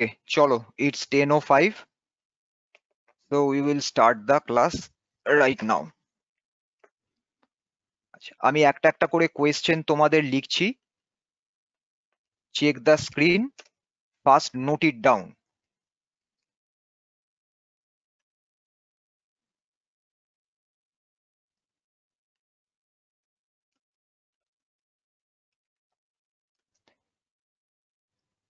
Okay, cholo, it's 10:05. So we will start the class right now. আচ্ছা, আমি একটা একটা করে কোয়েশ্চেন তোমাদের লিখছি। Check the screen, first note it down.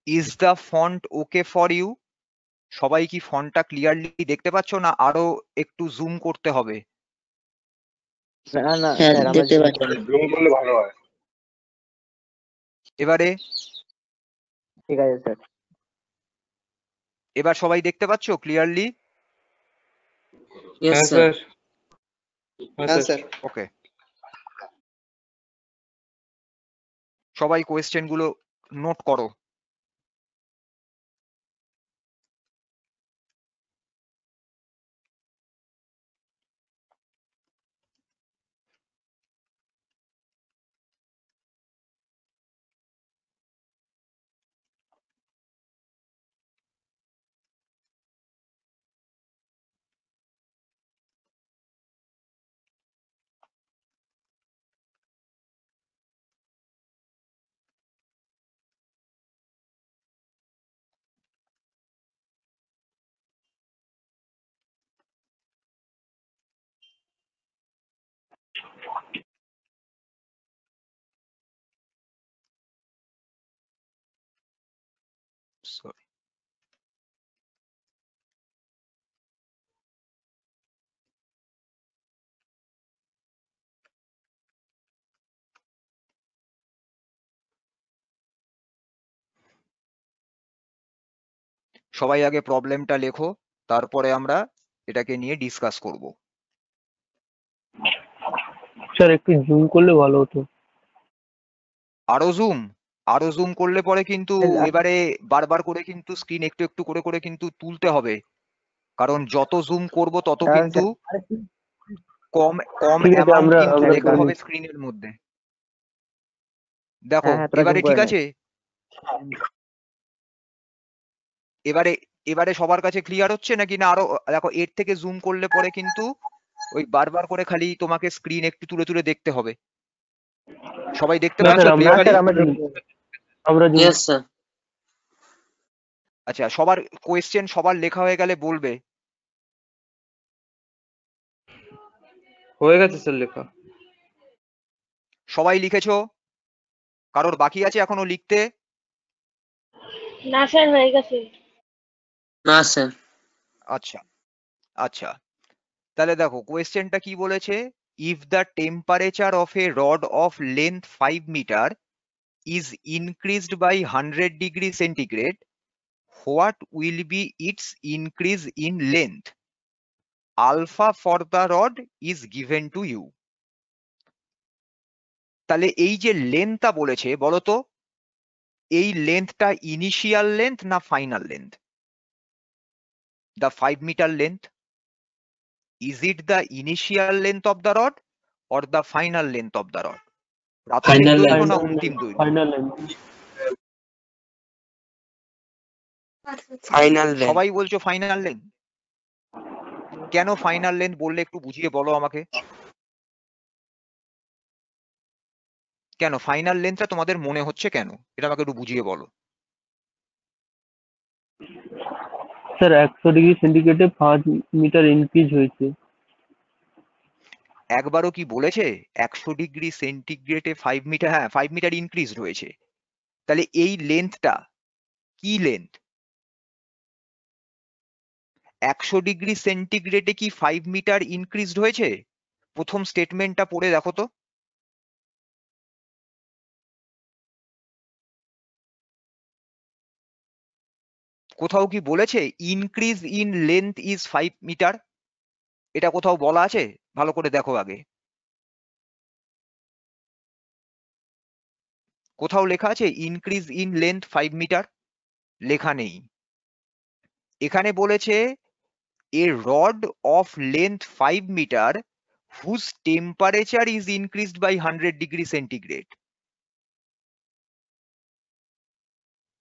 Is the font okay for you? সবাই কি ফন্টটা ক্লিয়ারলি দেখতে পাচ্ছ না আরো একটু জুম করতে হবে? না না হ্যাঁ, স্যার আমরা দেখতে zoom পাচ্ছি। করে- জুম করলে ভালো হয়। এবারে ঠিক আছে স্যার। এবার সবাই দেখতে পাচ্ছ ক্লিয়ারলি? Yes, হ্যাঁ sir. স্যার। হ্যাঁ স্যার। ওকে, সবাই কোয়েশ্চেন গুলো নোট করো। Sorry. সবাই আগে প্রবলেমটা লেখো, তারপরে আমরা এটাকে নিয়ে ডিসকাস করব। স্যার একটু জুম করলে ভালো হতো। আরো জুম করলে পরে কিন্তু এবারে বারবার করে কিন্তু স্ক্রিন একটু একটু করে করে কিন্তু তুলতে হবে, কারণ যত জুম করব তত হ্যাঁ, কিন্তু স্যার। কম কম ঠিক আছে, অ্যামাউন্ট আমরা কিন্তু আমরা লেখা করে হবে নিচ্ছি। স্ক্রিনের মধ্যে। দেখো হ্যাঁ, হ্যাঁ, তোরা এবারে zoom করে ঠিক নে। আছে? এবারে এবারে সবার কাছে ক্লিয়ার হচ্ছে নাকি না আরো? দেখো এর থেকে জুম করলে পরে কিন্তু ওই বারবার করে খালি তোমাকে স্ক্রিন একটু তুলে তুলে দেখতে হবে। সবাই দেখতে না পাচ্ছ স্যার, আমরা ক্লিয়ারলি? আমরা zoom- Yes, sir. আচ্ছা, সবার কোয়েশ্চেন সবার লেখা হয়ে গেলে বলবে। হয়ে গেছে স্যার লেখা। সবাই লিখেছো? কারোর বাকি আছে এখনো লিখতে? না স্যার হয়ে গেছে। না স্যার। আচ্ছা আচ্ছা, তাহলে দেখো কোয়েশ্চেনটা কি বলেছে। If the temperature of a rod of length 5 metre is increased by 100 degree centigrade, what will be its increase in length? Alpha for the rod is given to you. তাহলে এই যে লেন্থটা বলেছে বলতো, এই লেন্থটা ইনিশিয়াল লেন্থ না final length? The 5 metre length, is it the initial length of the rod or the final length of the rod? প্রাথমিক Final দৈর্ঘ্য length. না অন্তিম দৈর্ঘ্য? Final length. Final length. সবাই বলছো ফাইনাল লেন্থ। কেন ফাইনাল লেন্থ বললে একটু বুঝিয়ে বলো আমাকে। কেন ফাইনাল লেন্থটা তোমাদের মনে হচ্ছে কেন, এটা আমাকে একটু বুঝিয়ে বলো। স্যার 100 ডিগ্রি সেন্টিগ্রেডে 5 মিটার ইনক্রিজ হয়েছে। একবারও কি বলেছে 100 ডিগ্রি সেন্টিগ্রেডে 5 মিটার? হ্যাঁ, 5 মিটার ইনক্রিজ হয়েছে। তাহলে এই লেন্থটা কি লেন্থ? 100 ডিগ্রি সেন্টিগ্রেডে কি 5 মিটার ইনক্রিজড হয়েছে? প্রথম স্টেটমেন্টটা পড়ে দেখো তো। কোথাও কি বলেছে increase in length is 5 metre? এটা কোথাও বলা আছে? ভালো করে দেখো আগে। কোথাও লেখা আছে ইনক্রিজ ইন লেন্থ 5 মিটার? লেখা নেই। এখানে বলেছে a rod of length 5 metre whose temperature is increased by 100 degree centigrade.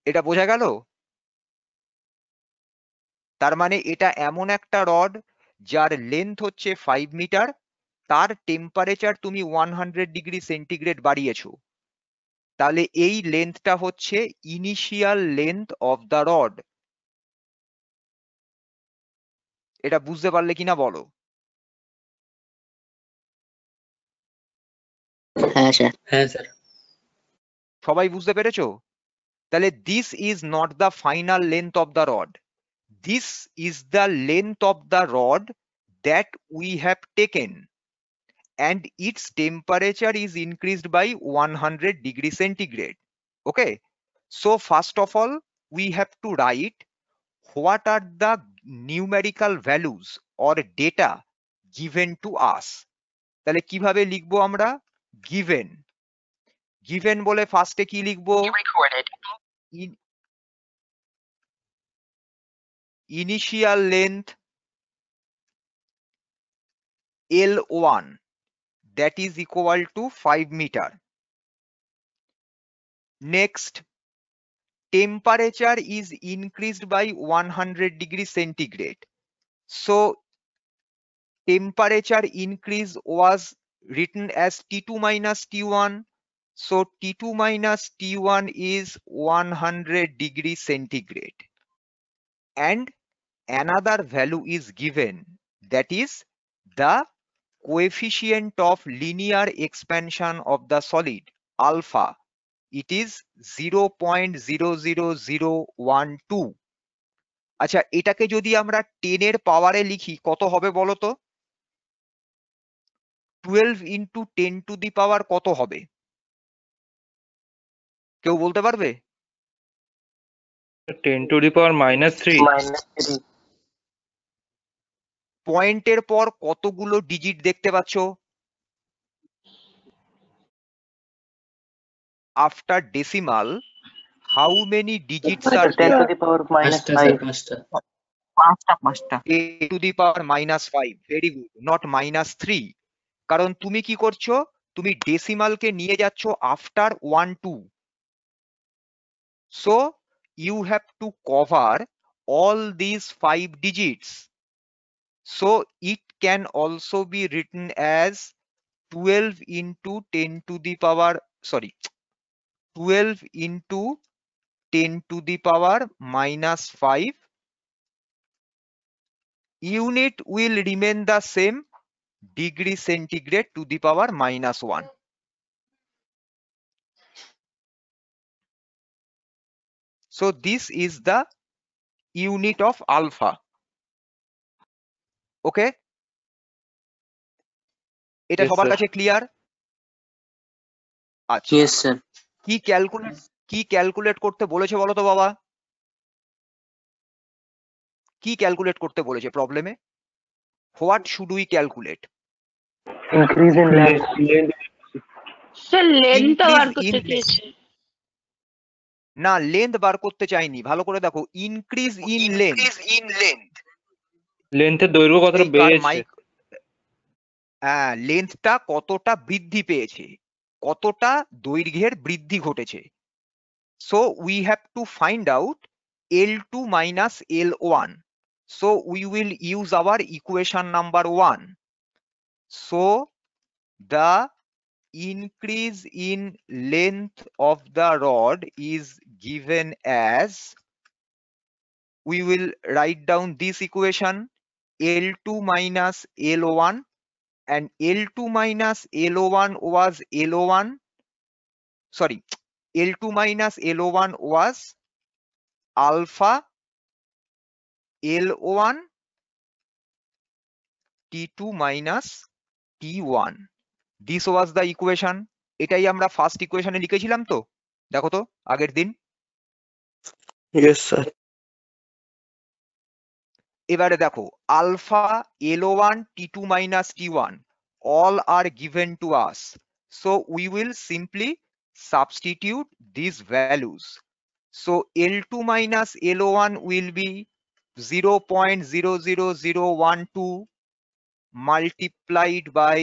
এটা বোঝা গেল? তার মানে এটা এমন একটা রড যার লেন্থ হচ্ছে 5 মিটার, তার টেম্পারেচার তুমি 100 ডিগ্রি সেন্টিগ্রেড বাড়িয়েছো, তাহলে এই লেন্থটা হচ্ছে initial length of the rod. এটা বুঝতে পারলে কিনা বলো? হ্যাঁ স্যার। হ্যাঁ স্যার। সবাই বুঝতে পেরেছো? তাহলে this is not the final length of the rod, this is the length of the rod that we have taken and its temperature is increased by 100 degree centigrade. Okay, so first of all we have to write what are the numerical values or data given to us. তাহলে কিভাবে লিখবো আমরা? given given বলে ফার্স্টে কি লিখবো? initial length L1 that is equal to 5 meter. Next, temperature is increased by 100 degree centigrade. So temperature increase was written as T2 minus T1. So T2 minus T1 is 100 degree centigrade. And another value is given, that is the coefficient of linear expansion of the solid, alpha. It is 0.00012. আচ্ছা, এটাকে যদি আমরা 10 এর পাওয়ারে লিখি কত হবে বলো তো? 12 into 10 to the power কত হবে? কেউ বলতে পারবে? 10 to the power -3. পয়েন্টের পর কতগুলো ডিজিট দেখতে পাচ্ছ? After decimal how many digits are ten there? To the power minus পাঁচটা ফাইভ। স্যার, পাঁচটা। 10 to the power -5, very good, not -3। কারণ তুমি কি করছো? তুমি ডেসিমালকে নিয়ে যাচ্ছ after 1 2। So you have to cover all these 5 digits. So it can also be written as 12 into 10 to the power, sorry, 12 into 10 to the power -5. Unit will remain the same, degree centigrade to the power -1. So this is the unit of alpha. Okay, এটা Yes, সবার sir. কাছে clear? আচ্ছা, yes sir. কি calculate করতে বলেছে বলো তো বাবা? কি ক্যালকুলেট করতে বলেছে প্রবলেমে? What should we calculate? Increase in length. Sir length Increase বার করতে in চেয়েছে। না, লেন্থ বার করতে চাইনি, ভালো করে দেখো, ইনক্রিজ ইন লেন্থ। লেন্থের দৈর্ঘ্য কতটা বেড়েছে? হ্যাঁ, লেন্থটা কতটা বৃদ্ধি পেয়েছে, কতটা দৈর্ঘ্যের বৃদ্ধি ঘটেছে। So we have to find out L2 minus L1. So we will use our equation number 1. So the increase in length of the rod is given as, we will write down this equation, L2 minus L1, and L2 minus L1 was L1, sorry, L2 minus L1 was alpha L1 T2 minus T1. This was the equation. এটাই আমরা first ইকুয়েশনে লিখেছিলাম তো, দেখো তো আগের দিন। Yes, sir. এবারে দেখো, alpha L1 T2 minus T1 all are given to us. So we will simply substitute these values. So L2 minus L1 will be 0.00012 multiplied by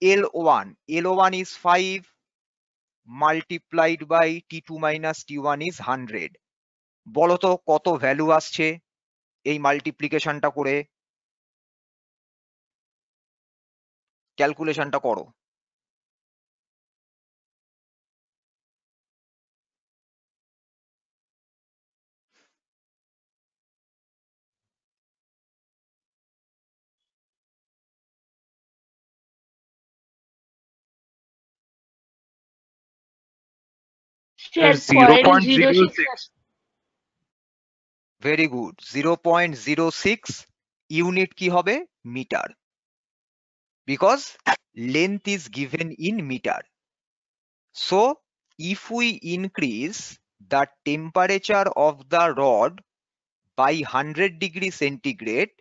L1. L1 is 5 multiplied by T2 minus T1 is 100. বলো তো কত value আসছে এই মাল্টিপ্লিকেশনটা করে, ক্যালকুলেশনটা করো। Sir 0.06 very good, 0.06 unit কি হবে? Metre, because length is given in metre. So if we increase the temperature of the rod by 100 degrees centigrade,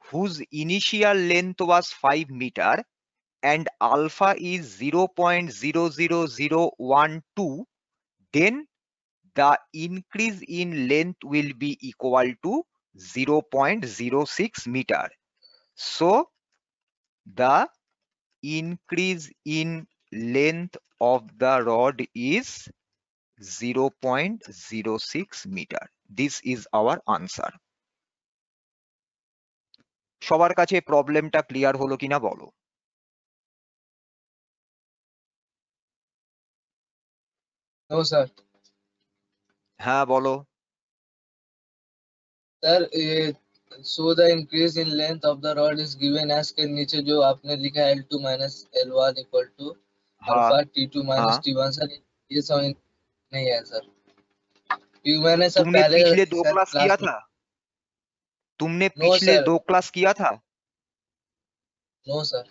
whose initial length was 5 meter and alpha is 0.00012, then the increase in length will be equal to 0.06 meter. So the increase in length of the rod is 0.06 meter. This is our answer. সবার কাছে প্রবলেমটা clear হলো কিনা বলো? No sir. হ্যাঁ বলো। Sir ये so the increase in length of the rod is given as के नीचे जो आपने लिखा है L2 minus L1 equal to हाँ अल्फा T2 माइनस हाँ, T1 सर ये समझ नहीं है सर, क्योंकि मैंने सर तुमने पहले पिछले दो सर क्लास क्लास किया में था? तुमने नो पिछले सर 2 क्लास किया था? नो सर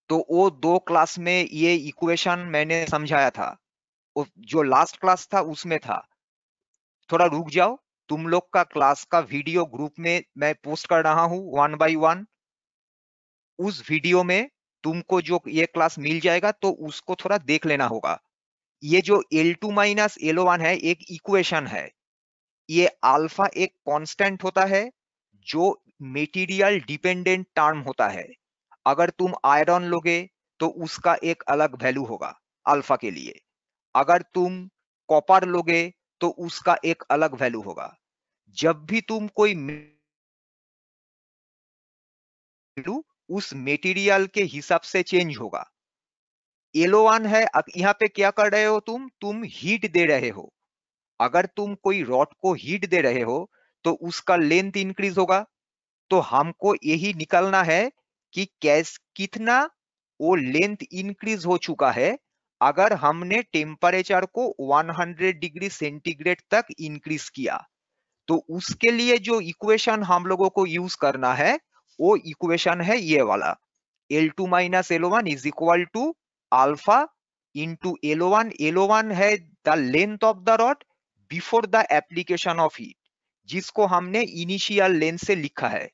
तो वो 2 क्लास में ये इक्वेशन मैंने समझाया था, वो जो लास्ट क्लास था उसमें था। थोड़ा रुक जाओ, तुम लोग का क्लास का वीडियो ग्रुप में मैं पोस्ट कर रहा हूँ 1 by 1। उस वीडियो में तुमको जो ये क्लास मिल जाएगा तो उसको थोड़ा देख लेना होगा। ये जो L2 माइनस L1 है एक इक्वेशन है, ये अल्फा एक कांस्टेंट होता है जो मेटीरियल डिपेंडेंट टर्म होता है। अगर तुम आयरन लोगे तो उसका एक अलग वैल्यू होगा अल्फा के लिए, अगर तुम कॉपर लोगे तो उसका एक अलग वैल्यू होगा। जब भी तुम कोई वैल्यू उस मेटीरियल के हिसाब से चेंज होगा। L1 है, यहाँ पे क्या कर रहे हो तुम हीट दे रहे हो। अगर तुम कोई रॉड को हीट दे रहे हो तो उसका लेंथ इंक्रीज होगा। तो हमको यही निकालना है कि कितना वो लेंथ इंक्रीज हो चुका है अगर हमने टेम्परेचर को 100 डिग्री सेंटीग्रेड तक इंक्रीज किया। तो उसके लिए जो इक्वेशन हम लोगों को यूज करना है वो इक्वेशन है ये वाला, L2 minus L1 is equal to alpha into L1। L1 है the length of the rod before the application of heat, जिसको हमने इनिशियल लेंथ से लिखा है।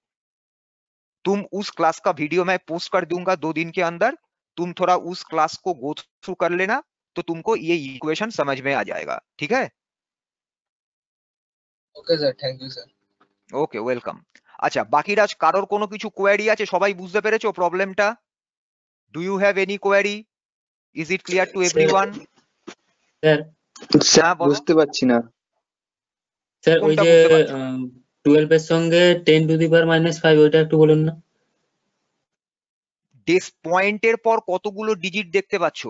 तुम उस क्लास का वीडियो मैं पोस्ट कर दूंगा 2 दिन के अंदर, तुम थोड़ा उस क्लास को गो थ्रू कर लेना तो तुमको ये इक्वेशन समझ में आ जाएगा। ठीक है? Okay sir, thank you sir. Okay, welcome. আচ্ছা, বাকিরা কারোর কোনো কিছু কোয়েরি আছে? সবাই বুঝতে পেরেছো প্রবলেমটা? Do you have any query? Is it clear to everyone? Sir হ্যাঁ বলো। বুঝতে পারছি না স্যার ওই কোনটা যে বুঝতে পারছো? 12 এর সঙ্গে 10 টু দি পাওয়ার -5 ওইটা একটু বলুন না। ডেস পয়েন্টের পর কতগুলো ডিজিট দেখতে পাচ্ছো?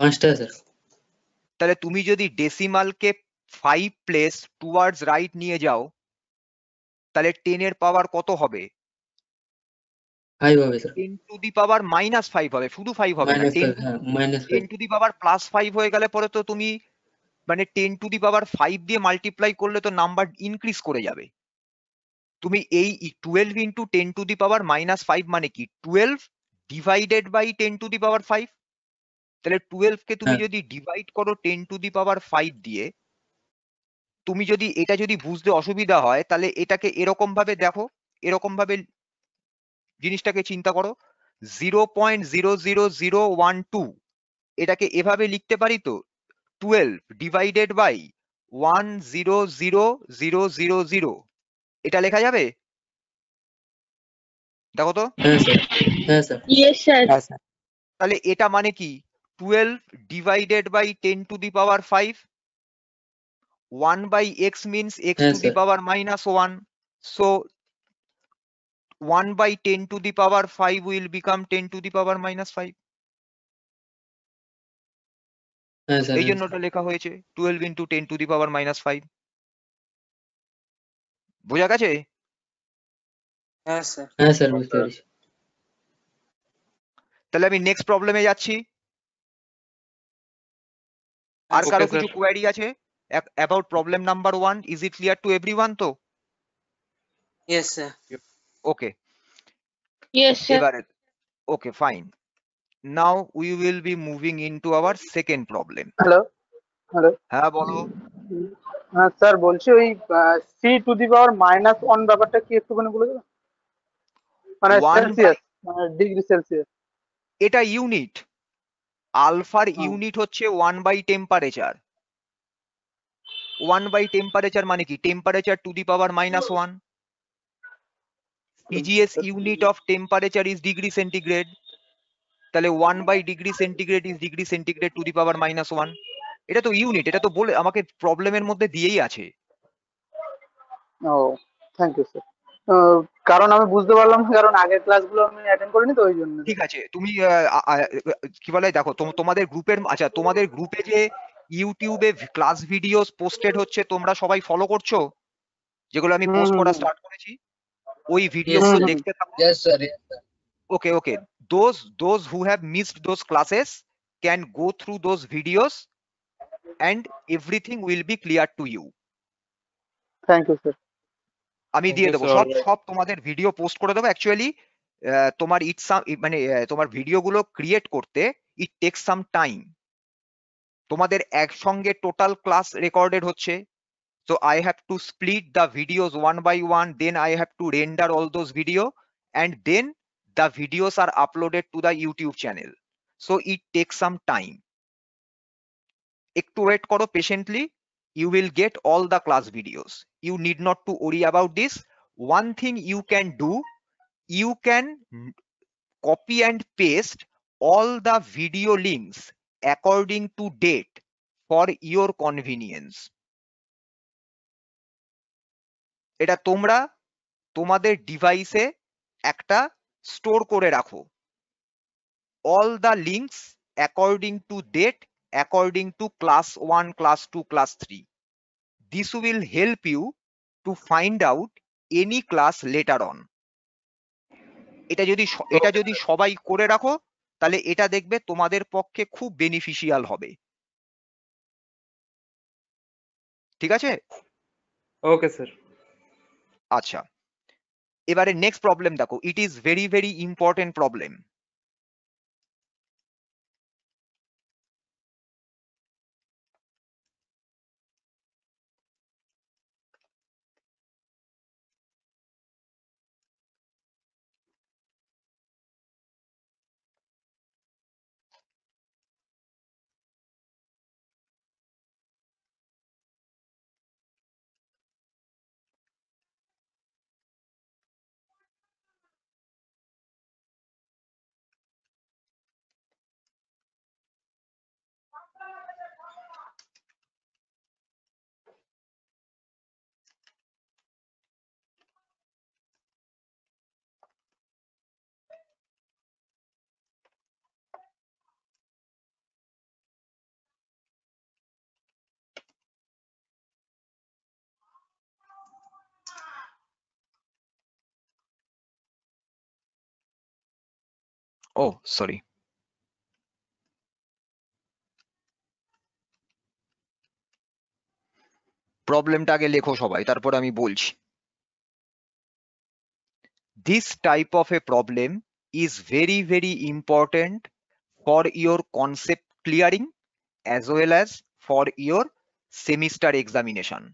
5টা স্যার। তাহলে তুমি যদি ডেসিমালকে 5 প্লেস টুয়ার্ডস রাইট নিয়ে যাও তাহলে 10 এর পাওয়ার কত হবে? 5 হবে স্যার। 10 টু দি পাওয়ার -5 হবে, শুধু 5 হবে না, -5 হ্যাঁ -5 10 টু দি পাওয়ার +5 হয়ে গেলে পরে তো তুমি মানে 10 টু দি পাওয়ার 5 দিয়ে মাল্টিপ্লাই করলে তো নাম্বার ইনক্রিজ করে যাবে। তুমি এই 12 ইন্টু 10 টু দি পাওয়ার -5 মানে কি 12 ডিভাইডেড বাই 10 টু দি পাওয়ার 5। তাহলে 12 কে তুমি হ্যাঁ। যদি ডিভাইড করো 10 টু দি পাওয়ার 5 দিয়ে, তুমি যদি এটা যদি বুঝতে অসুবিধা হয় তাহলে এটাকে এরকম ভাবে দেখো, এরকম ভাবে জিনিসটাকে চিন্তা করো, 0.00012 এটাকে এভাবে লিখতে পারি তো 12 ডিভাইডেড বাই 1000000, এটা লেখা যাবে? দেখো তো। হ্যাঁ স্যার। হ্যাঁ স্যার। Yes sir. হ্যাঁ স্যার। তাহলে এটা মানে কি 12 divided by 10 to the power 5. 1 by x means x হ্যাঁ to the sir power minus 1. So 1 by 10 to the power 5 will become 10 to the power minus 5. হ্যাঁ স্যার এই হ্যাঁ জন্য ওটা লেখা হয়েছে 12 into 10 to the power minus 5. বোঝা গেছে? হ্যাঁ স্যার হ্যাঁ স্যার বুঝতে পেরেছি তাহলে আমি নেক্সট প্রবলেমে যাচ্ছি। আর Okay, কারো sir. কিছু কোয়ারি আছে about problem number 1? Is it clear to everyone? তো yes sir okay, Yes, sir. এবারে okay fine. Now we will be moving into our second problem. Hello hello হ্যাঁ বলো। হ্যাঁ স্যার বলছি ওই সি টু দি পাওয়ার -1 ব্যাপারটা কি একটুখানি বলে দেবেন? মানে 1 by সেলসিয়াস, মানে ডিগ্রি সেলসিয়াস। এটা ইউনিট, আলফার হ্যাঁ। ইউনিট হচ্ছে 1 বাই টেম্পারেচার। 1 বাই টেম্পারেচার মানে কি? Temperature to the power -1। TGS unit of temperature is degree centigrade. তাহলে 1 by degree centigrade is degree centigrade to the power -1। এটা তো ইউনিট, এটা তো বলে আমাকে প্রবলেমের মধ্যে দিয়েই আছে। ও থ্যাংক ইউ স্যার। কারণ আমি বুঝতে পারলাম না, কারণ আগের ক্লাসগুলো আমি অ্যাটেন্ড করিনি তো ওই জন্য। ঠিক আছে, তুমি কি বলে দেখো তোমাদের গ্রুপের, আচ্ছা তোমাদের গ্রুপে যে ইউটিউবে ক্লাস ভিডিওস পোস্টেড হচ্ছে তোমরা সবাই ফলো করছো, যেগুলো আমি পোস্ট করা স্টার্ট করেছি, ওই ভিডিওগুলো হুম। দেখতে থাকো। yes sir yes sir Okay, okay. Those who have missed those classes can go through those videos and everything will be clear to you. Thank you sir. আমি Thank দিয়ে you, দেবো, sir. সব তোমাদের ভিডিও পোস্ট করে দেবো। Actually তোমার মানে তোমার ভিডিওগুলো ক্রিয়েট করতে ইট টেক্স সাম টাইম। তোমাদের একসঙ্গে টোটাল ক্লাস রেকর্ডেড হচ্ছে, so I have to split the videos one by one, then I have to render all those video, and then the videos are uploaded to the YouTube channel, so it takes some time. একটু wait করো patiently, you will get all the class videos. You need not to worry about this. One thing you can do, you can copy and paste all the video links according to date for your convenience. এটা তোমরা তোমাদের ডিভাইসে একটা store করে রাখো, all the links according to date, according to class 1, class 2, class 3. This will help you to find out any class later on. এটা যদি সবাই করে রাখো তাহলে এটা দেখবে তোমাদের পক্ষে খুব বেনিফিশিয়াল হবে। ঠিক আছে? Okay, sir. আচ্ছা, এবারে নেক্সট প্রবলেম দেখো, it is very very important problem. Oh sorry, প্রবলেমটা আগে লেখো সবাই, তারপর আমি বলছি। This type of a problem is very very important for your concept clearing as well as for your semester examination.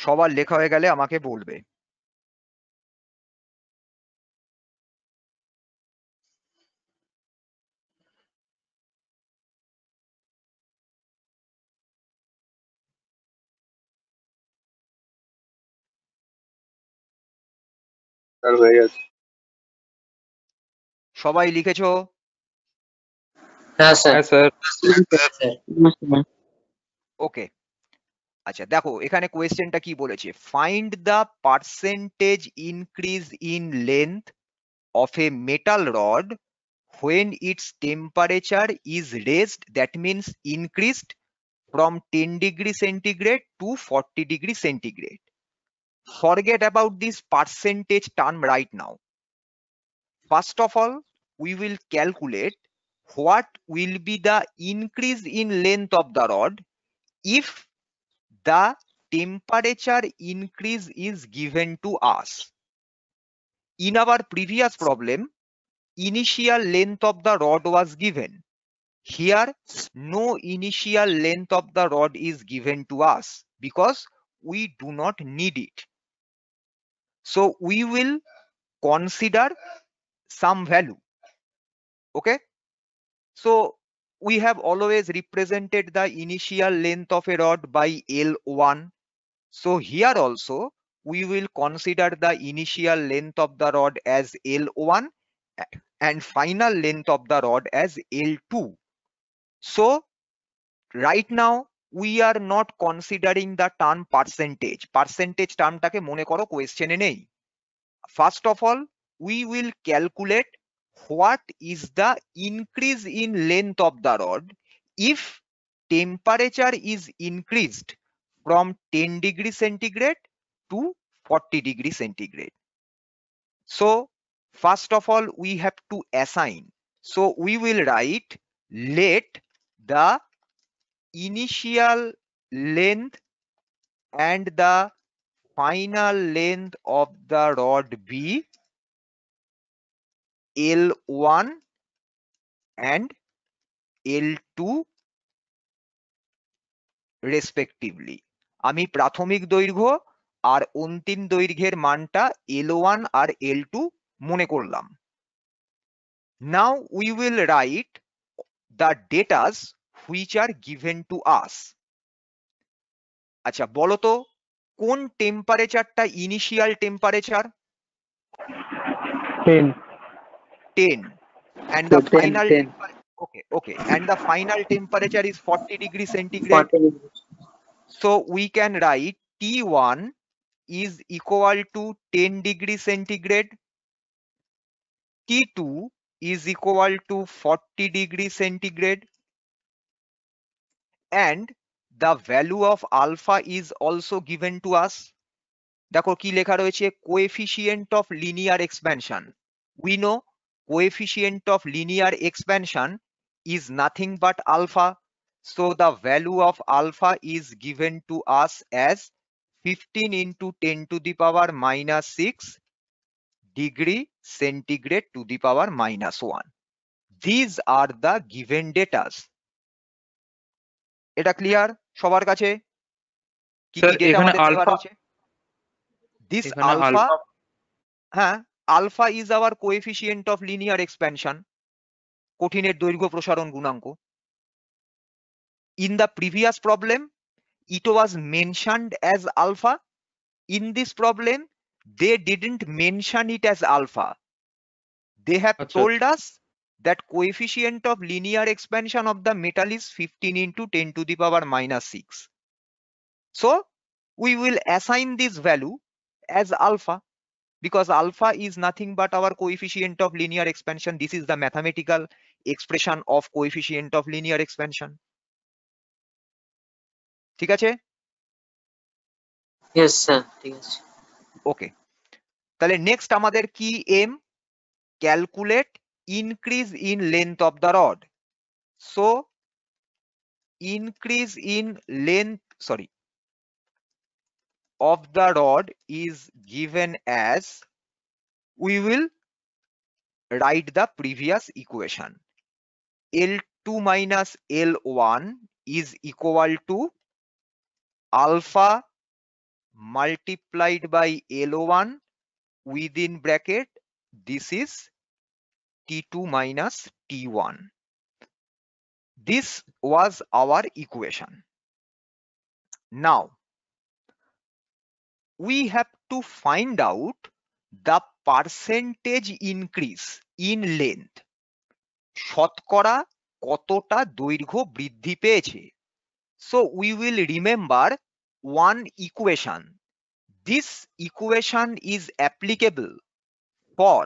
সবার লেখা হয়ে গেলে আমাকে বলবে। স্যার হয়ে গেছে। সবাই লিখেছো? হ্যাঁ স্যার। হ্যাঁ স্যার। sir. ওকে, আচ্ছা দেখো এখানে কোয়েশ্চেনটা কি বলেছে, find the percentage increase in length of a metal rod when its temperature is raised, that means increased from 10 degree centigrade to 40 degree centigrade. Forget about this percentage term right now. First of all, we will calculate what will be the increase in length of the rod if the temperature increase is given to us. In our previous problem, initial length of the rod was given. Here, no initial length of the rod is given to us because we do not need it. So we will consider some value. Okay. So we have always represented the initial length of a rod by L1. So here also we will consider the initial length of the rod as L1 and final length of the rod as L2. So right now we are not considering the term percentage. Percentage termটাকে মনে করো কোয়েশ্চেনে নেই। First of all, we will calculate what is the increase in length of the rod if temperature is increased from 10 degree centigrade to 40 degree centigrade. So first of all, we have to assign. So we will write let the initial length and the final length of the rod be L1 and L2 respectively. আমি প্রাথমিক দৈর্ঘ্য আর অন্তিম দৈর্ঘ্যের মানটা L1 আর L2 মনে করলাম। Now we will write the datas which are given to us. আচ্ছা বলো তো কোন টেম্পারেচারটা initial temperature? 10. 10. And the final okay, and the final temperature is 40 degree centigrade. 40 degrees. So we can write T1 is equal to 10 degree centigrade, T2 is equal to 40 degree centigrade, and the value of alpha is also given to us. দেখো কি লেখা রয়েছে, coefficient of linear expansion. We know coefficient of linear expansion is nothing but alpha. So the value of alpha is given to us as 15 into 10 to the power minus 6 degree centigrade to the power minus 1. These are the given datas. এটা clear সবার কাছে? কি sir কি data এখানে আমাদের দেওয়া alpha, রয়েছে? This এখানে alpha, আলফা হ্যাঁ, alpha is our coefficient of linear expansion, কঠিনের দৈর্ঘ্য প্রসারণ গুণাঙ্ক. In the previous problem, it was mentioned as alpha. In this problem, they didn't mention it as alpha. They have আচ্ছা told us that coefficient of linear expansion of the metal is 15 into 10 to the power minus 6. So we will assign this value as alpha because alpha is nothing but our coefficient of linear expansion. This is the mathematical expression of coefficient of linear expansion. ঠিক আছে? Yes sir, ঠিক আছে। ওকে, তাহলে next আমাদের কি aim? Calculate increase in length of the rod. So increase in length of the rod is given as, we will write the previous equation. L2 minus L1 is equal to alpha multiplied by L1 within bracket, this is T2 minus T1. This was our equation. Now we have to find out the percentage increase in length, শতকরা কতটা দৈর্ঘ্য বৃদ্ধি পেয়েছে। So we will remember one equation. This equation is applicable for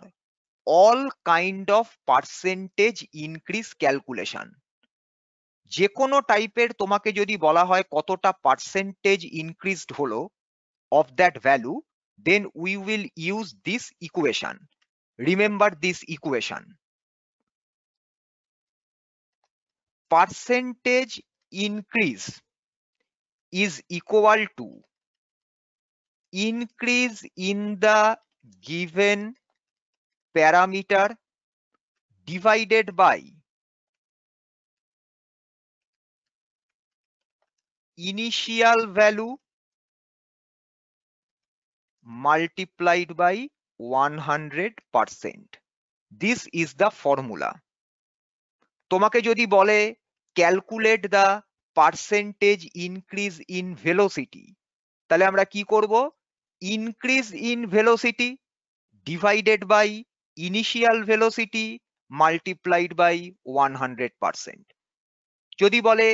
all kind of percentage increase calculation. যে কোনো টাইপের তোমাকে যদি বলা হয় কতটা পার্সেন্টেজ ইনক্রিজড হলো of that value, then we will use this equation. Remember this equation. Percentage increase is equal to increase in the given parameter divided by initial value multiplied by 100%. This is the formula. তোমাকে যদি বলে calculate the percentage increase in velocity, তাহলে আমরা কি করব? Increase in velocity divided by initial velocity multiplied by 100%। যদি বলে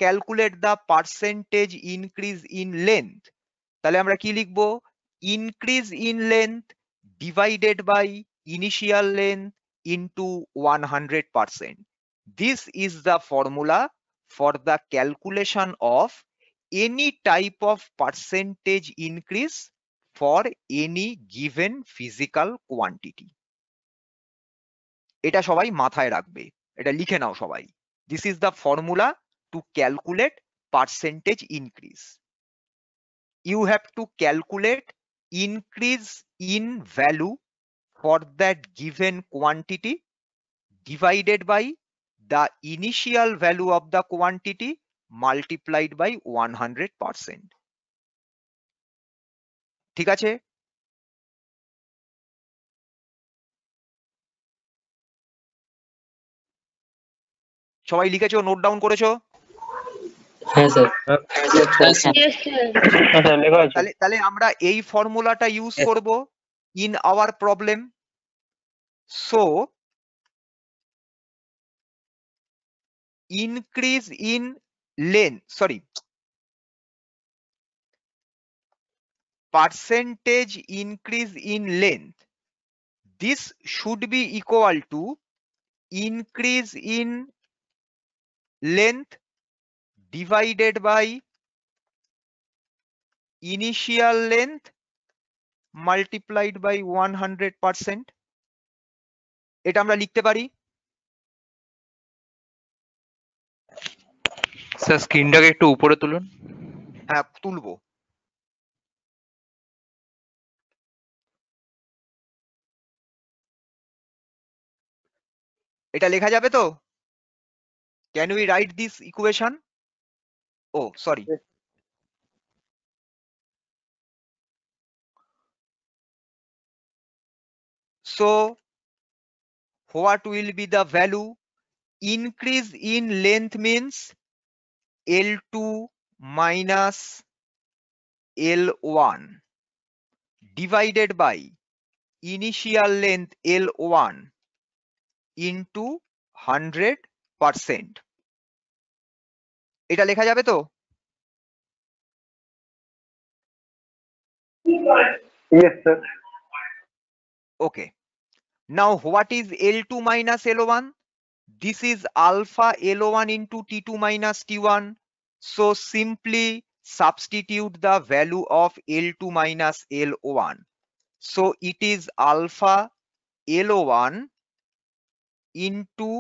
calculate the percentage increase in length, তাহলে আমরা কি লিখবো? Increase in length divided by initial length into 100%. This is the formula for the calculation of any type of percentage increase for any given physical quantity. এটা সবাই মাথায় রাখবে, এটা লিখে নাও সবাই। This is the formula to calculate percentage increase. You have to calculate increase in value for that given quantity divided by the initial value of the quantity multiplied by 100%. ঠিক আছে? সবাই লিখেছো, নোট ডাউন করেছো? হ্যাঁ sir. Yes, sir. আচ্ছা লেখা আছে। তাহলে আমরা এই ফর্মুলাটা ইউজ করব in our problem. So increase in length, sorry, percentage increase in length, this should be equal to increase in length divided by initial length multiplied by 100%. এটা আমরা লিখতে পারি। স্যার স্ক্রিনটাকে একটু উপরে তুলুন। হ্যাঁ তুলবো। এটা লেখা যাবে তো? Can we write this equation? Oh, sorry. So what will be the value? Increase in length means L2 minus L1 divided by initial length L1 into 100%. এটা লেখা যাবে তো? Yes, sir. Okay. Now what is L2 minus L1? This is alpha L1 into T2 minus T1. So simply substitute the value of L2 minus L1. So it is alpha L1 into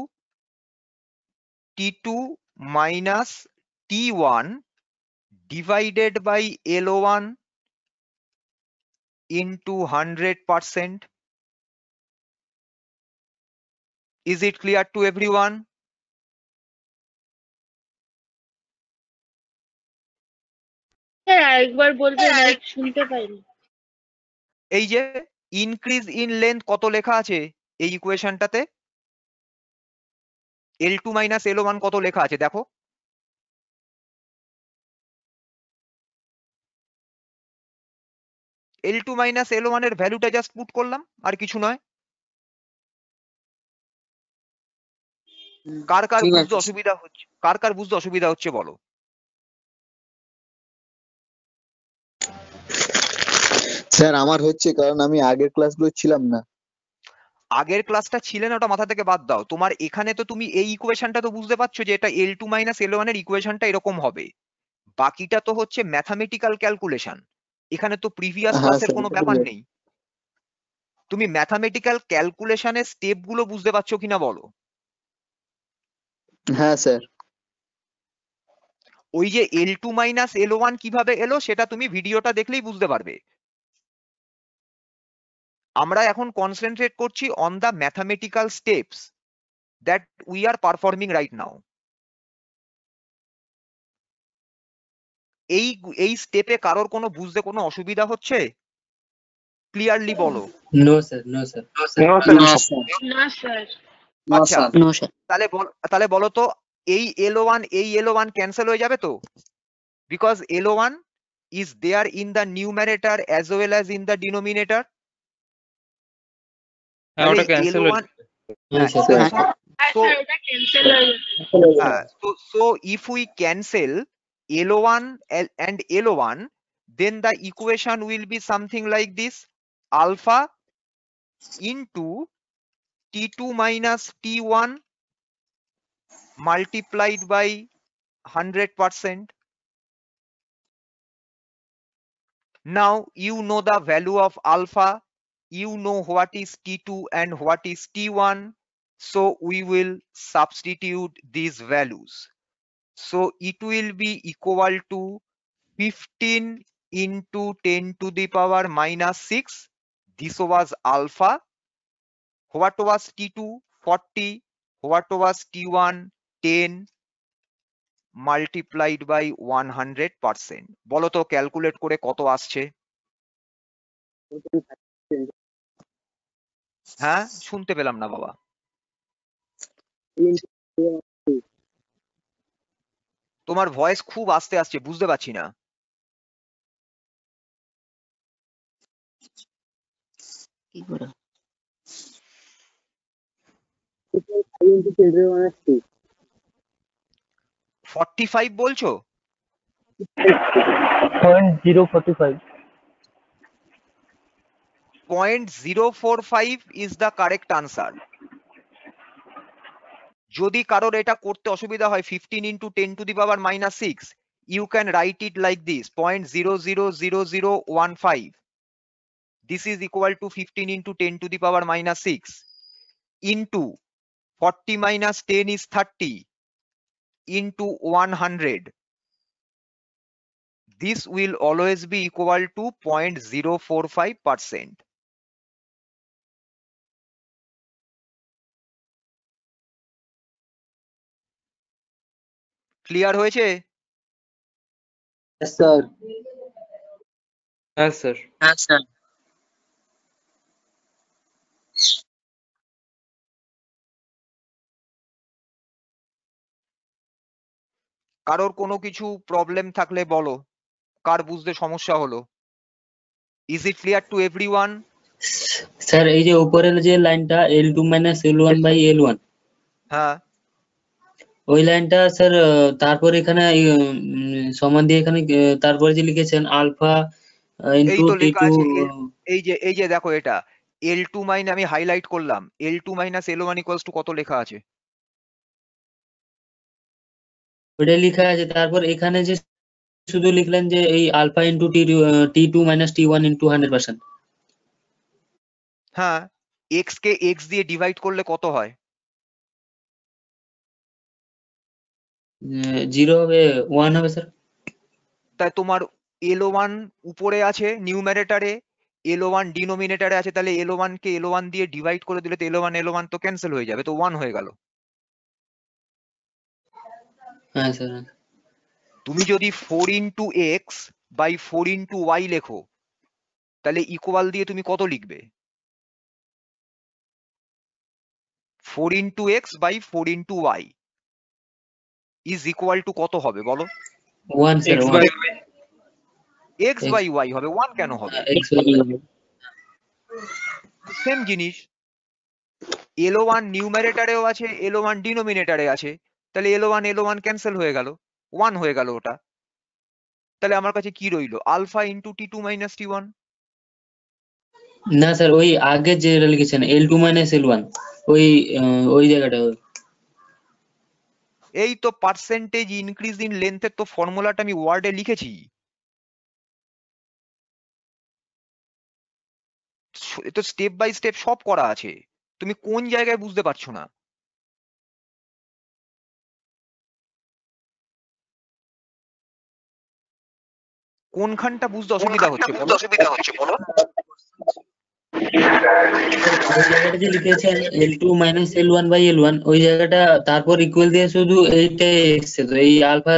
T2 minus T1 divided by L1 into 100%. Is it clear to everyone? Sir আরেকবার বলবেন, আমি শুনতে পাইনি। এই যে increase in length কত লেখা আছে এই ইকুয়েশনটাতে? L2 minus L1 কত লেখা আছে দেখো। L2 মাইনাস L1 এর ভ্যালুটা জাস্ট পুট করলাম, আর কিছু নয়। কার কার ঠিক বুঝতে আছে অসুবিধা হচ্ছে, কার কার বুঝতে অসুবিধা হচ্ছে বলো? স্যার আমার হচ্ছে, কারণ আমি আগের ক্লাসগুলো ছিলাম না। আগের ক্লাসটা ছিলে না, ওটা মাথা থেকে বাদ দাও। তোমার এখানে তো তুমি এই ইকুয়েশনটা তো বুঝতে পারছো যে এটা L2 মাইনাস L1 এর ইকুয়েশনটা এরকম হবে। বাকিটা তো হচ্ছে ম্যাথামেটিক্যাল ক্যালকুলেশন, এখানে তো প্রিভিয়াস হ্যাঁ ক্লাসের স্যার, কোনো এটা তো ব্যাপার জানি। নেই। তুমি ম্যাথামেটিক্যাল ক্যালকুলেশনের স্টেপ গুলো বুঝতে পারছো কিনা বলো? হ্যাঁ স্যার। ওই যে L2 মাইনাস L1 কিভাবে এলো সেটা তুমি ভিডিওটা দেখলেই বুঝতে পারবে। আমরা এখন কনসেন্ট্রেট করছি on the mathematical steps that we are performing right now. এই স্টেপে কারোর কোনো বুঝতে কোনো অসুবিধা হচ্ছে? ক্লিয়ারলি বলো। No, sir. No, sir. No, sir. না স্যার না স্যার। না আচ্ছা, স্যার No, sir. তাহলে বলো তো, এই L1 ক্যান্সেল হয়ে যাবে তো? Because L1 is there in the numerator as well as in the denominator. হ্যাঁ, ওটা ক্যান্সেল হয়ে L1, Yes, sir. হ্যাঁ স্যার। আর so স্যার ওটা ক্যান্সেল হয়ে যাবে। so if we cancel L1 and L1, then the equation will be something like this: alpha into T2 minus T1 multiplied by 100%. Now you know the value of alpha, you know what is T2 and what is T1, so we will substitute these values. So it will be equal to 15 into 10 to the power minus 6. This was alpha. What was T2? 40. What was T1? 10 multiplied by 100%. বলো তো calculate করে কত আসছে? হ্যাঁ, শুনতে পেলাম না বাবা। তোমার ভয়েস খুব আস্তে আসছে, বুঝতে পারছি না। কি করে? 45 বলছো? 0.045. 0.045 is the correct answer. যদি কারোর এটা করতে অসুবিধা হয় 15 into 10 to the power minus 6, you can write it like this: 0.000015. This is equal to 15 into 10 to the power minus 6 into 40 minus 10 is 30 into 100. This will always be equal to 0.045%. Clear হয়েছে? Yes, sir. হ্যাঁ sir. হ্যাঁ sir কারোর কোনো কিছু problem থাকলে বলো, কার বুঝতে সমস্যা হলো? Is it clear to everyone? Sir এই যে উপরের যে লাইনটা L2 minus L1 by L1, হ্যাঁ, ওই লাইনটা স্যার তারপর এখানে সমান দিয়ে এখানে তারপরে যে লিখেছেন আলফা এই ইনটু তো লেখা T2। আছে। এই যে দেখো, এটা L2 মাইনাস, আমি হাইলাইট করলাম, L2 minus L1 equals to কত লেখা আছে? ওটা লেখা আছে। তারপর এখানে যে শুধু লিখলেন যে এই alpha into T2 minus T1 into 100%। হ্যাঁ, x কে x দিয়ে ডিভাইড করলে কত হয়? 0 হবে, 1 হবে স্যার। তাই তোমার L1 উপরে আছে নিউমারেটরে, L1 ডিনোমিনেটরে আছে, তাহলে L1 কে L1 দিয়ে ডিভাইড করে দিলে তো L1 তো ক্যান্সেল হয়ে যাবে, তো 1 হয়ে গেল। হ্যাঁ স্যার। তুমি যদি 4 into x by 4 into y লেখো, তাহলে ইকুয়াল দিয়ে তুমি কত লিখবে? 4 into x by 4 into y is equal to কত হবে বলো? 1 sir, x 1। by x by y হবে, 1 কেন হবে? x by y। সেম জিনিস, L1 নিউমারেটরেও আছে, L1 ডিনোমিনেটরে আছে, তাহলে L1 ক্যান্সেল হয়ে গেল, 1 হয়ে গেল ওটা। তাহলে আমার কাছে কি রইলো? Alpha into T two minus T one. না স্যার, ওই আগে যেটা লিখেছেন L2 minus L1, ওই জায়গাটা। এই তো পার্সেন্টেজ ইনক্রিজ ইন লেন্থের তো ফর্মুলাটা আমি ওয়ার্ডে লিখেছি, এ তো স্টেপ বাই স্টেপ সব করা আছে, তুমি কোন জায়গায় বুঝতে পারছো না? কোনখানটা বুঝতে অসুবিধা হচ্ছে বলো? ওই জায়গাটা যে লিখেছেন L2 minus L1 by L1, ওই জায়গাটা তারপর ইকুয়াল দিয়ে শুধু এইটাই এসছে, তো এই আলফা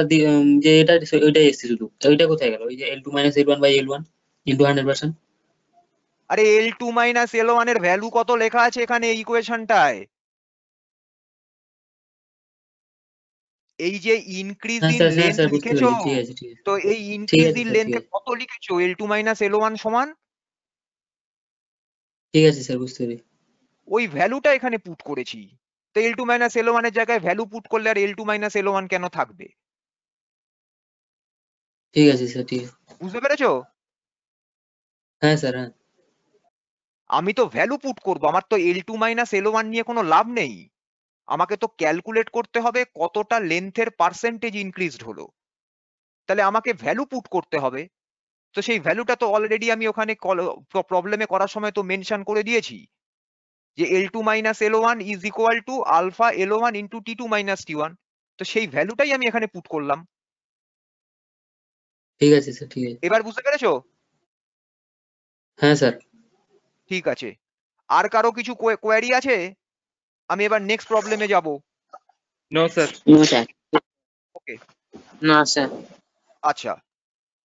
যে এটা ওইটাই এসছে শুধু, ওইটা কোথায় গেল? ওই যে L2 minus L1 by L1 into 100%। আরে L2 মাইনাস L1 এর ভ্যালু কত লেখা আছে এখানে ইকুয়েশনটায়? এই যে ইনক্রিজ হ্যাঁ ইন স্যার, হ্যাঁ লেন্থ স্যার, বুঝতে লিখেছো, পেরেছি। ঠিক আছে, ঠিক আছে, তো এই ঠিক ইনক্রিজ আছে ইন স্যার, ঠিক লেন্থে আছে, কত লিখেছো? L2 মাইনাস L1 সমান ঠিক আছে স্যার, বুঝতে পেরেছি। ওই ভ্যালুটা এখানে পুট করেছি। তো L2 মাইনাস L1 এর জায়গায় ভ্যালু পুট করলে আর L2 মাইনাস L1 কেন থাকবে? ঠিক আছে স্যার, ঠিক আছে। বুঝতে পেরেছো? হ্যাঁ স্যার, হ্যাঁ। আমি তো ভ্যালু পুট করবো, আমার তো L2 মাইনাস L1 নিয়ে কোনো লাভ নেই, আমাকে তো ক্যালকুলেট করতে হবে কতটা লেন্থের পার্সেন্টেজ ইনক্রিজড হলো, তাহলে আমাকে ভ্যালু পুট করতে হবে। তো সেই ভ্যালুটা তো অলরেডি আমি ওখানে প্রবলেমে করার সময় তো মেনশন করে দিয়েছি যে L2 minus L1 is equal to alpha L1 into T2 minus T1, তো সেই ভ্যালুটাই আমি এখানে পুট করলাম। ঠিক আছে স্যার, ঠিক আছে। এবার বুঝতে পেরেছো? হ্যাঁ স্যার। ঠিক আছে, আর কারো কিছু কোয়ারি আছে? আমি এবার নেক্সট প্রবলেমে যাব। No sir. No sir. Okay, না স্যার। আচ্ছা,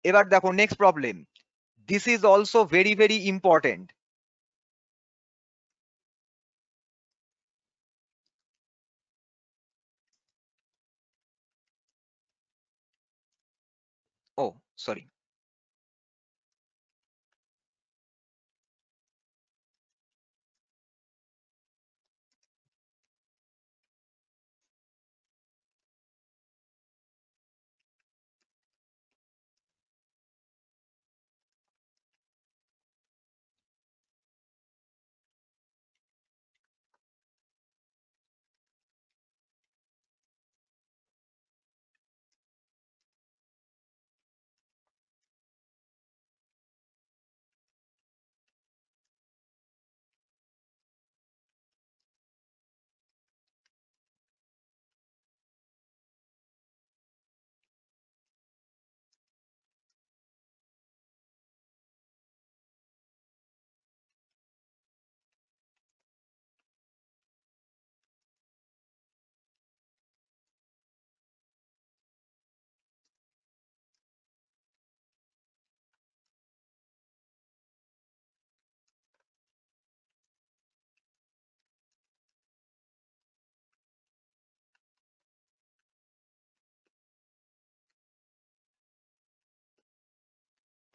এবার দেখো next problem, this is also very very important. Oh sorry,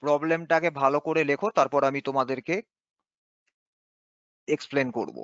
প্রবলেমটাকে ভালো করে লেখো, তারপর আমি তোমাদেরকে এক্সপ্লেন করব।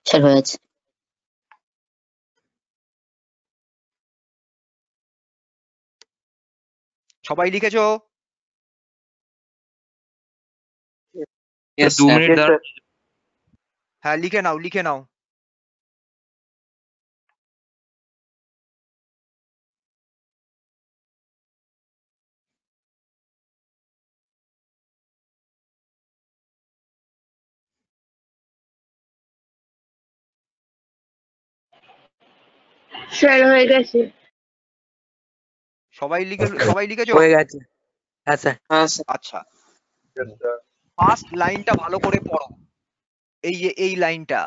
স্যার হয়ে আছে। সবাই লিখেছো? Yes, 2 sir. মিনিট দাঁড়ান। হ্যাঁ লিখে নাও, লিখে নাও। স্যার হয়ে গেছে। সবাই লিখেছো? হয়ে গেছে। হ্যাঁ স্যার। হ্যাঁ স্যার। আচ্ছা, ফার্স্ট লাইনটা ভালো করে পড়ো। এই লাইনটা,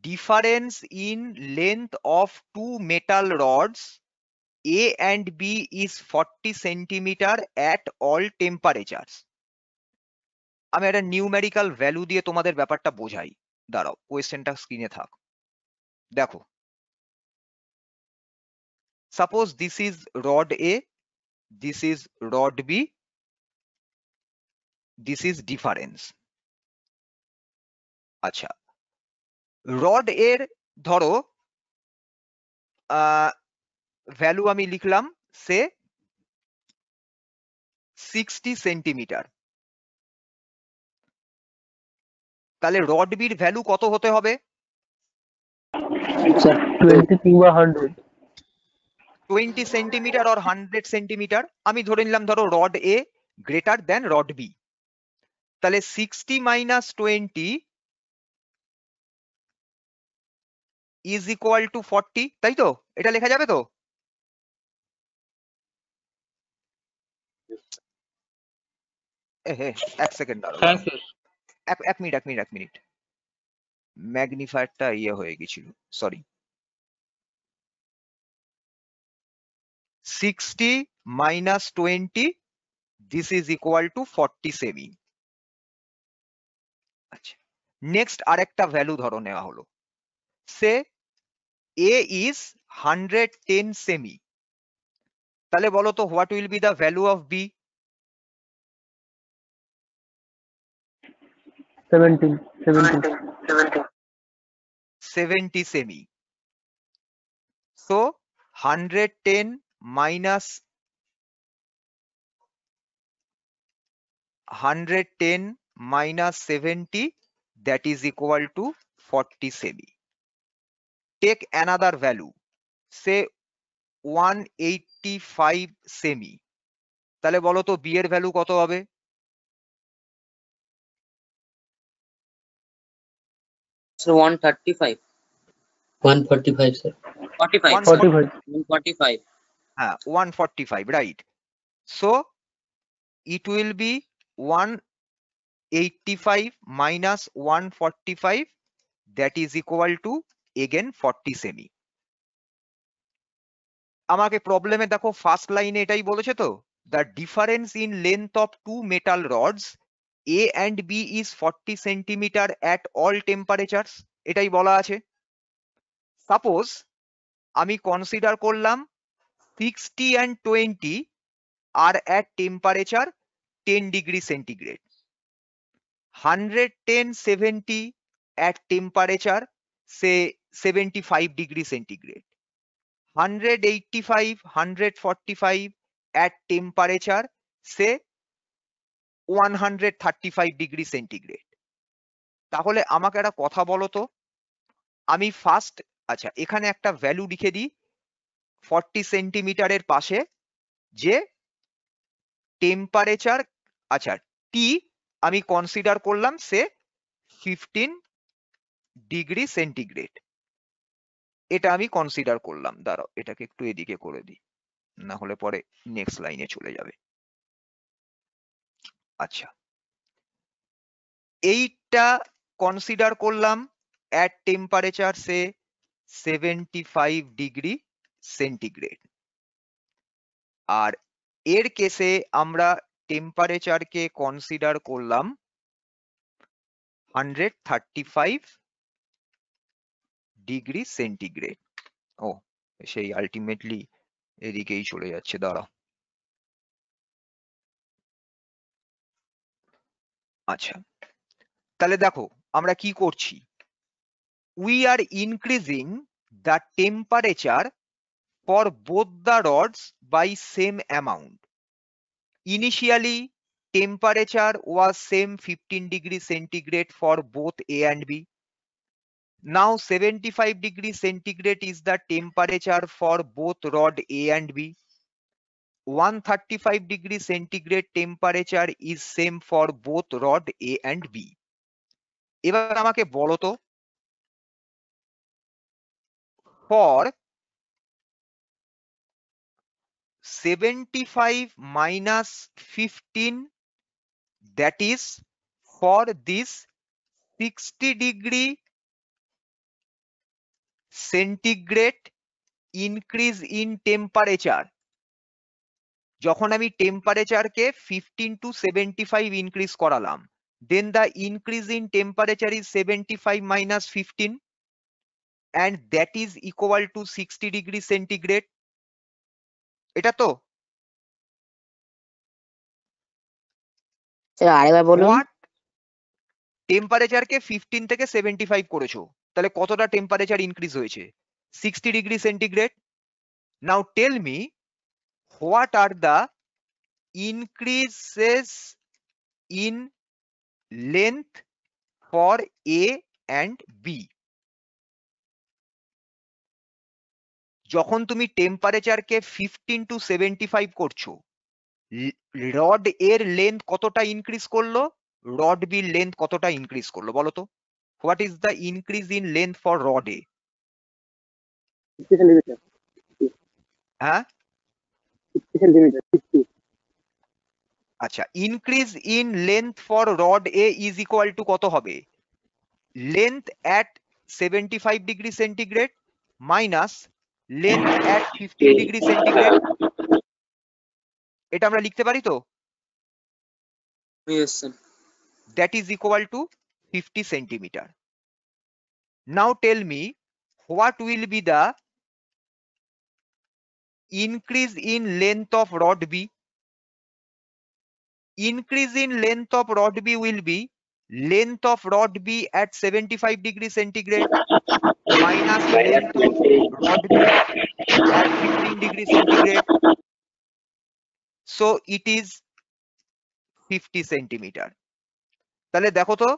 difference in length of two metal rods A and B is 40 centimetre at all temperatures. আমি একটা নিউমেরিক্যাল ভ্যালু দিয়ে তোমাদের ব্যাপারটা বোঝাই। দাঁড়াও, কোয়েশ্চেনটা স্ক্রিনে থাক। দেখো, suppose this is rod A, this is rod B, this is difference. আচ্ছা, রড এর ধরো ভ্যালু আমি লিখলাম সে 60 সেন্টিমিটার। তাহলে রড বির ভ্যালু কত হতে হবে? Sir, 20 কিংবা 100। 20 সেন্টিমিটার or 100 সেন্টিমিটার। আমি ধরে নিলাম ধরো রড এ গ্রেটার দেন রড বি। তাহলে 60 মাইনাস 20 ইজ ইকুয়াল টু 40, তাই তো? এটা লেখা যাবে তো? এক সেকেন্ড দাঁড়াও, হ্যাঁ স্যার। এক মিনিট। ম্যাগনিফায়ারটা হয়ে গেছিল, sorry. 60 minus 20, this is equal to 40 semi. আচ্ছা, নেক্সট আরেকটা ভ্যালু ধরো নেওয়া হলো, সে A is 110 সেমি। তাহলে বলো তো what will B the value of B? 70 semi. So 110 minus 70, that is equal to 40 semi. Take another value, say 185 semi. তাহলে বলো তো B এর ভ্যালু কত হবে? স্যার 135। 145 স্যার। 45। 45। 145। হ্যাঁ, 145, right. So it will be 185 minus 145, that is equal to again 40 semi. আমাকে প্রবলেমে দেখো ফার্স্ট লাইনে এটাই বলেছে তো, the difference in length of two metal rods A and B is 40 centimetre at all temperatures, এটাই বলা আছে। সাপোজ আমি কনসিডার করলাম 60 and 20 are at temperature 10 degree centigrade, 110 70 at temperature say 75 degree centigrade, 185 145 at temperature say 135 degree centigrade. তাহলে আমাকে একটা কথা বলো তো, আমি ফার্স্ট, আচ্ছা এখানে একটা ভ্যালু লিখে দিই 40 সেন্টিমিটারের পাশে, যে টেম্পারেচার, আচ্ছা টি আমি কনসিডার করলাম সে 15 ডিগ্রি সেন্টিগ্রেড, এটা আমি কনসিডার করলাম। দাঁড়াও, এটাকে একটু এদিকে করে দিই, না হলে পরে নেক্সট লাইনে চলে যাবে। আচ্ছা, এইটা কনসিডার করলাম at temperature say 75 degree centigrade, আর এর কেসে আমরা টেম্পারেচারকে কনসিডার করলাম 135 ডিগ্রি সেন্টিগ্রেড। ও সেই আলটিমেটলি এদিকেই চলে যাচ্ছে, দাঁড়াও। আচ্ছা, তাহলে দেখো আমরা কি করছি, we are increasing the temperature for both the rods by same amount. Initially temperature was same 15 degree centigrade for both A and B. Now 75 degree centigrade is the temperature for both rod A and B. 135 degree centigrade temperature is same for both rod A and B. এবার আমাকে বলো তো, for 75 minus 15, that is for this 60 degree centigrade increase in temperature. যখন আমি টেম্পারেচারকে 15 to 75 increase করালাম, then the increase in temperature is 75 minus 15 and that is equal to 60 degree centigrade. এটা তো sir আরেকবার বলুন। হোয়াট টেম্পারেচারকে 15 থেকে 75 করেছো, তাহলে কতটা টেম্পারেচার ইনক্রিজ হয়েছে? 60 degree centigrade. Now tell me what are the increases in length for A and B. যখন তুমি টেম্পারেচারকে 15 to 75 করছো, রড এর লেন্থ কতটা ইনক্রিজ করলো, রড বির লেন্থ কতটা ইনক্রিজ করলো বলো তো? What is the increase in length for rod A? হ্যাঁ, আচ্ছা, increase in length for rod A is equal to কত হবে? Length at 75 degree centigrade minus length at 15 degree centigrade. এটা আমরা লিখতে পারি তো? Yes, sir. That is equal to 50 centimeter. Now tell me what will be the increase in length of rod B? Increase in length of rod B will be length of rod B at 75 degree centigrade minus length of rod B at 15 degree centigrade. So it is 50 centimeter. তাহলে দেখো তো,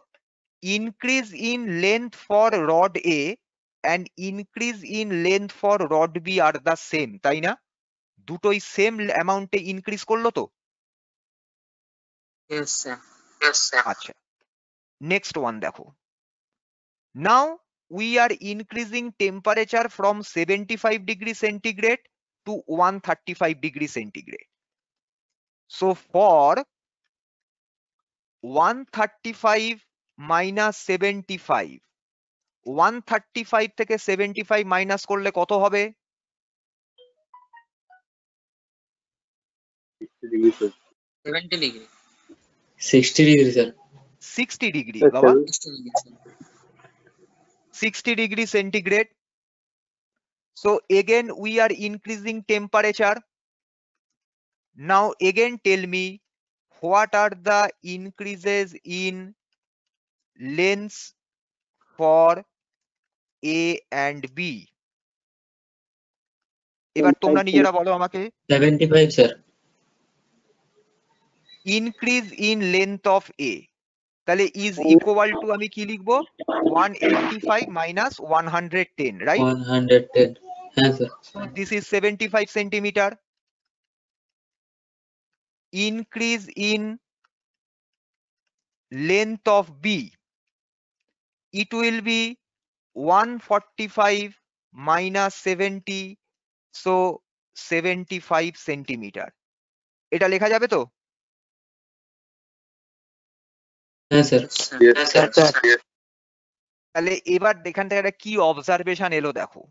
increase in length for rod A and increase in length for rod B are the same, তাই না? দুটোই same অ্যামাউন্টে increase করলো তো? Yes, sir. Yes, sir. আচ্ছা, next one দেখো। নাও we are increasing temperature from 75 degree centigrade to 135 degree centigrade. So for 135 minus 75, 135 থেকে 75 minus করলে কত হবে? 70 degree. 60 degree sir. 60 ডিগ্রি বাবা, 60 degree, sir. 60 degree centigrade. So again we are increasing temperature. Now again tell me what are the increases in lengths for A and B? এবার তোমরা নিজেরা বলো আমাকে। 75 sir. Increase in length of A, তাহলে is equal to আমি কি লিখবো? 185 minus 110, right? 110, হ্যাঁ sir. So this is 75 centimeter. Increase in length of B, it will be 145 minus 70, so 75 centimeter. এটা লেখা যাবে তো? হ্যাঁ sir. Yes, sir. Yes, sir. তাহলে এবার এখান থেকে একটা কি অবজারভেশন এলো দেখো।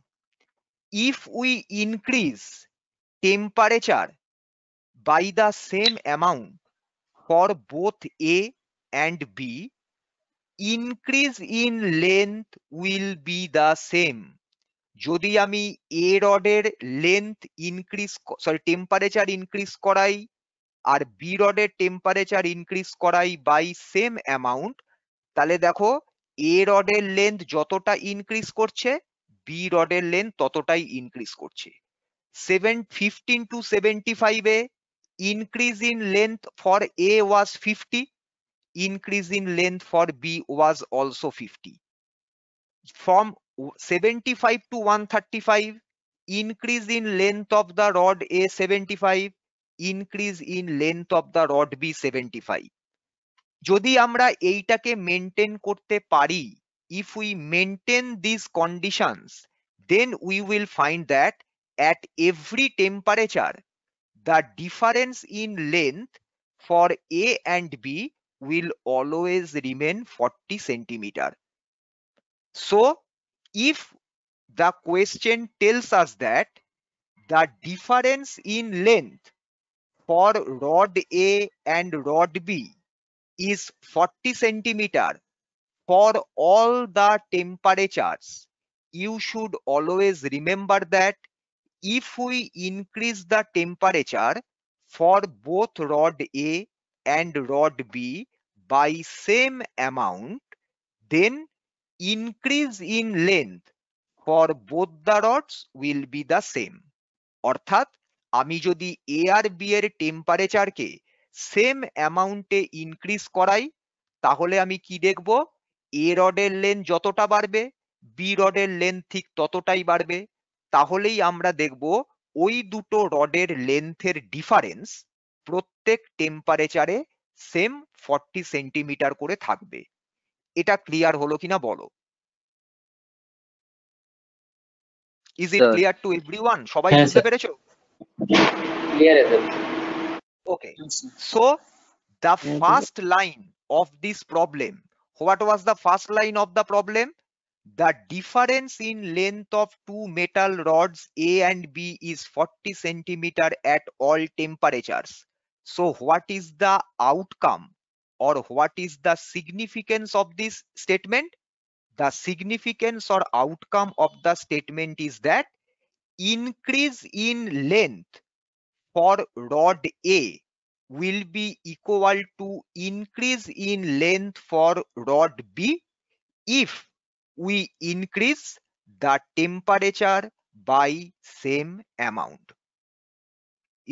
If we increase temperature by the same amount for both A and B, increase in length will be the same. যদি আমি A রডের লেন্থ ইনক্রিজ টেম্পারেচার ইনক্রিজ করাই আর B রডের টেম্পারেচার ইনক্রিজ করাই বাই সেম অ্যামাউন্ট, তাহলে দেখো A রডের length যতটা ইনক্রিজ করছে B রডের লেন্থ ততটাই ইনক্রিজ করছে। 15 to 75 A increase in length for A was 50, increase in length for B was also 50. From 75 to 135, increase in length of the rod A 75, increase in length of the rod B 75. যদি আমরা এইটাকে maintain করতে পারি, if we maintain these conditions, then we will find that at every temperature the difference in length for A and B will always remain 40 centimeter. So if the question tells us that the difference in length for rod A and rod B is 40 centimeter for all the temperatures, you should always remember that if we increase the temperature for both rod A and rod B by same amount, then increase in length for both the rods will be the same. অর্থাৎ আমি যদি A R B এর টেম্পারেচারকে same অ্যামাউন্টে increase করাই, তাহলে আমি কি দেখব? A রডের লেন্থ যতটা বাড়বে B রডের লেন্থ ঠিক ততটাই বাড়বে। তাহলেই আমরা দেখব ওই দুটো রডের লেন্থের ডিফারেন্স প্রত্যেক টেম্পারেচারে সেম 40 সেন্টিমিটার করে থাকবে। এটা ক্লিয়ার হলো কিনা বলো? Is it Sir. Clear to everyone? সবাই হ্যাঁ, বুঝতে sir. পেরেছো? ক্লিয়ার আছে Okay. So the first line of this problem, what was the first line of the problem? The difference in length of two metal rods A and B is 40 centimeter at all temperatures. So what is the outcome or what is the significance of this statement? The significance or outcome of the statement is that increase in length for rod A will be equal to increase in length for rod B if we increase the temperature by same amount.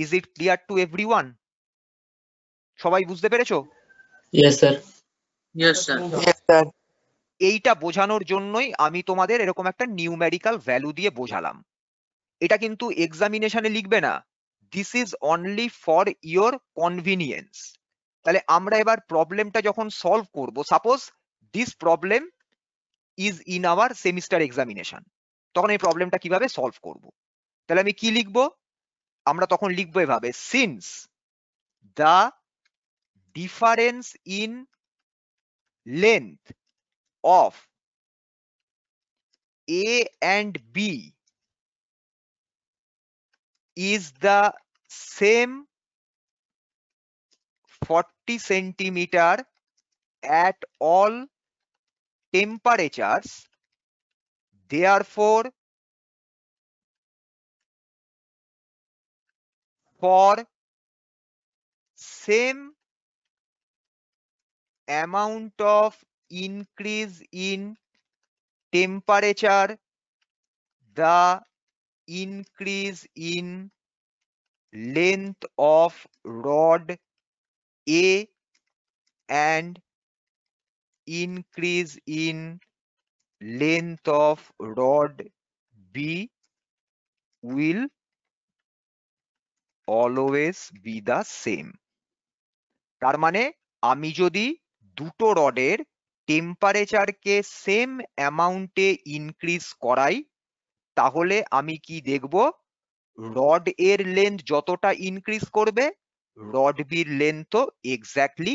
Is it clear to everyone? সবাই বুঝতে পেরেছো? Yes sir Yes, sir. এইটা বোঝানোর জন্যই আমি তোমাদের এরকম একটা নিউমেরিক্যাল ভ্যালু দিয়ে বোঝালাম। এটা কিন্তু এক্সামিনেশনে লিখবে না, this is only for your convenience. তাহলে আমরা এবার প্রবলেমটা যখন সলভ করব, suppose this problem is in our semester examination, তখন এই প্রবলেমটা কিভাবে সলভ করব? তাহলে আমি কি লিখব? আমরা তখন লিখবো এভাবে, since the difference in length of A and B is the same 40 centimeter at all temperatures, therefore for same amount of increase in temperature, the increase in length of rod A and increase in length of rod B will always be the same. তার মানে আমি যদি দুটো রডের টেম্পারেচারকে same অ্যামাউন্টে increase করাই, তাহলে আমি কি দেখব? রড এর লেন্থ যতটা ইনক্রিজ করবে, রড বির লেন্থও এক্স্যাক্টলি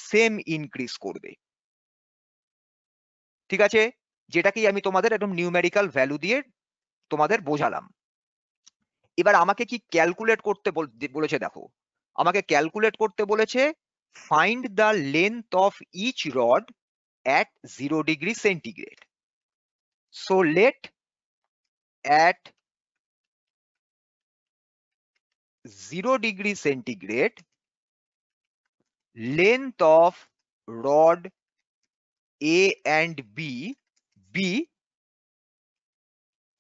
সেম ইনক্রিজ করবে। ঠিক আছে? যেটাকেই আমি তোমাদের একদম নিউমেরিক্যাল ভ্যালু দিয়ে তোমাদের বোঝালাম। এবার আমাকে কি ক্যালকুলেট করতে বলেছে? দেখো, আমাকে ক্যালকুলেট করতে বলেছে find the length of each rod at 0 degree centigrade. So let at 0 degree centigrade length of rod A and B be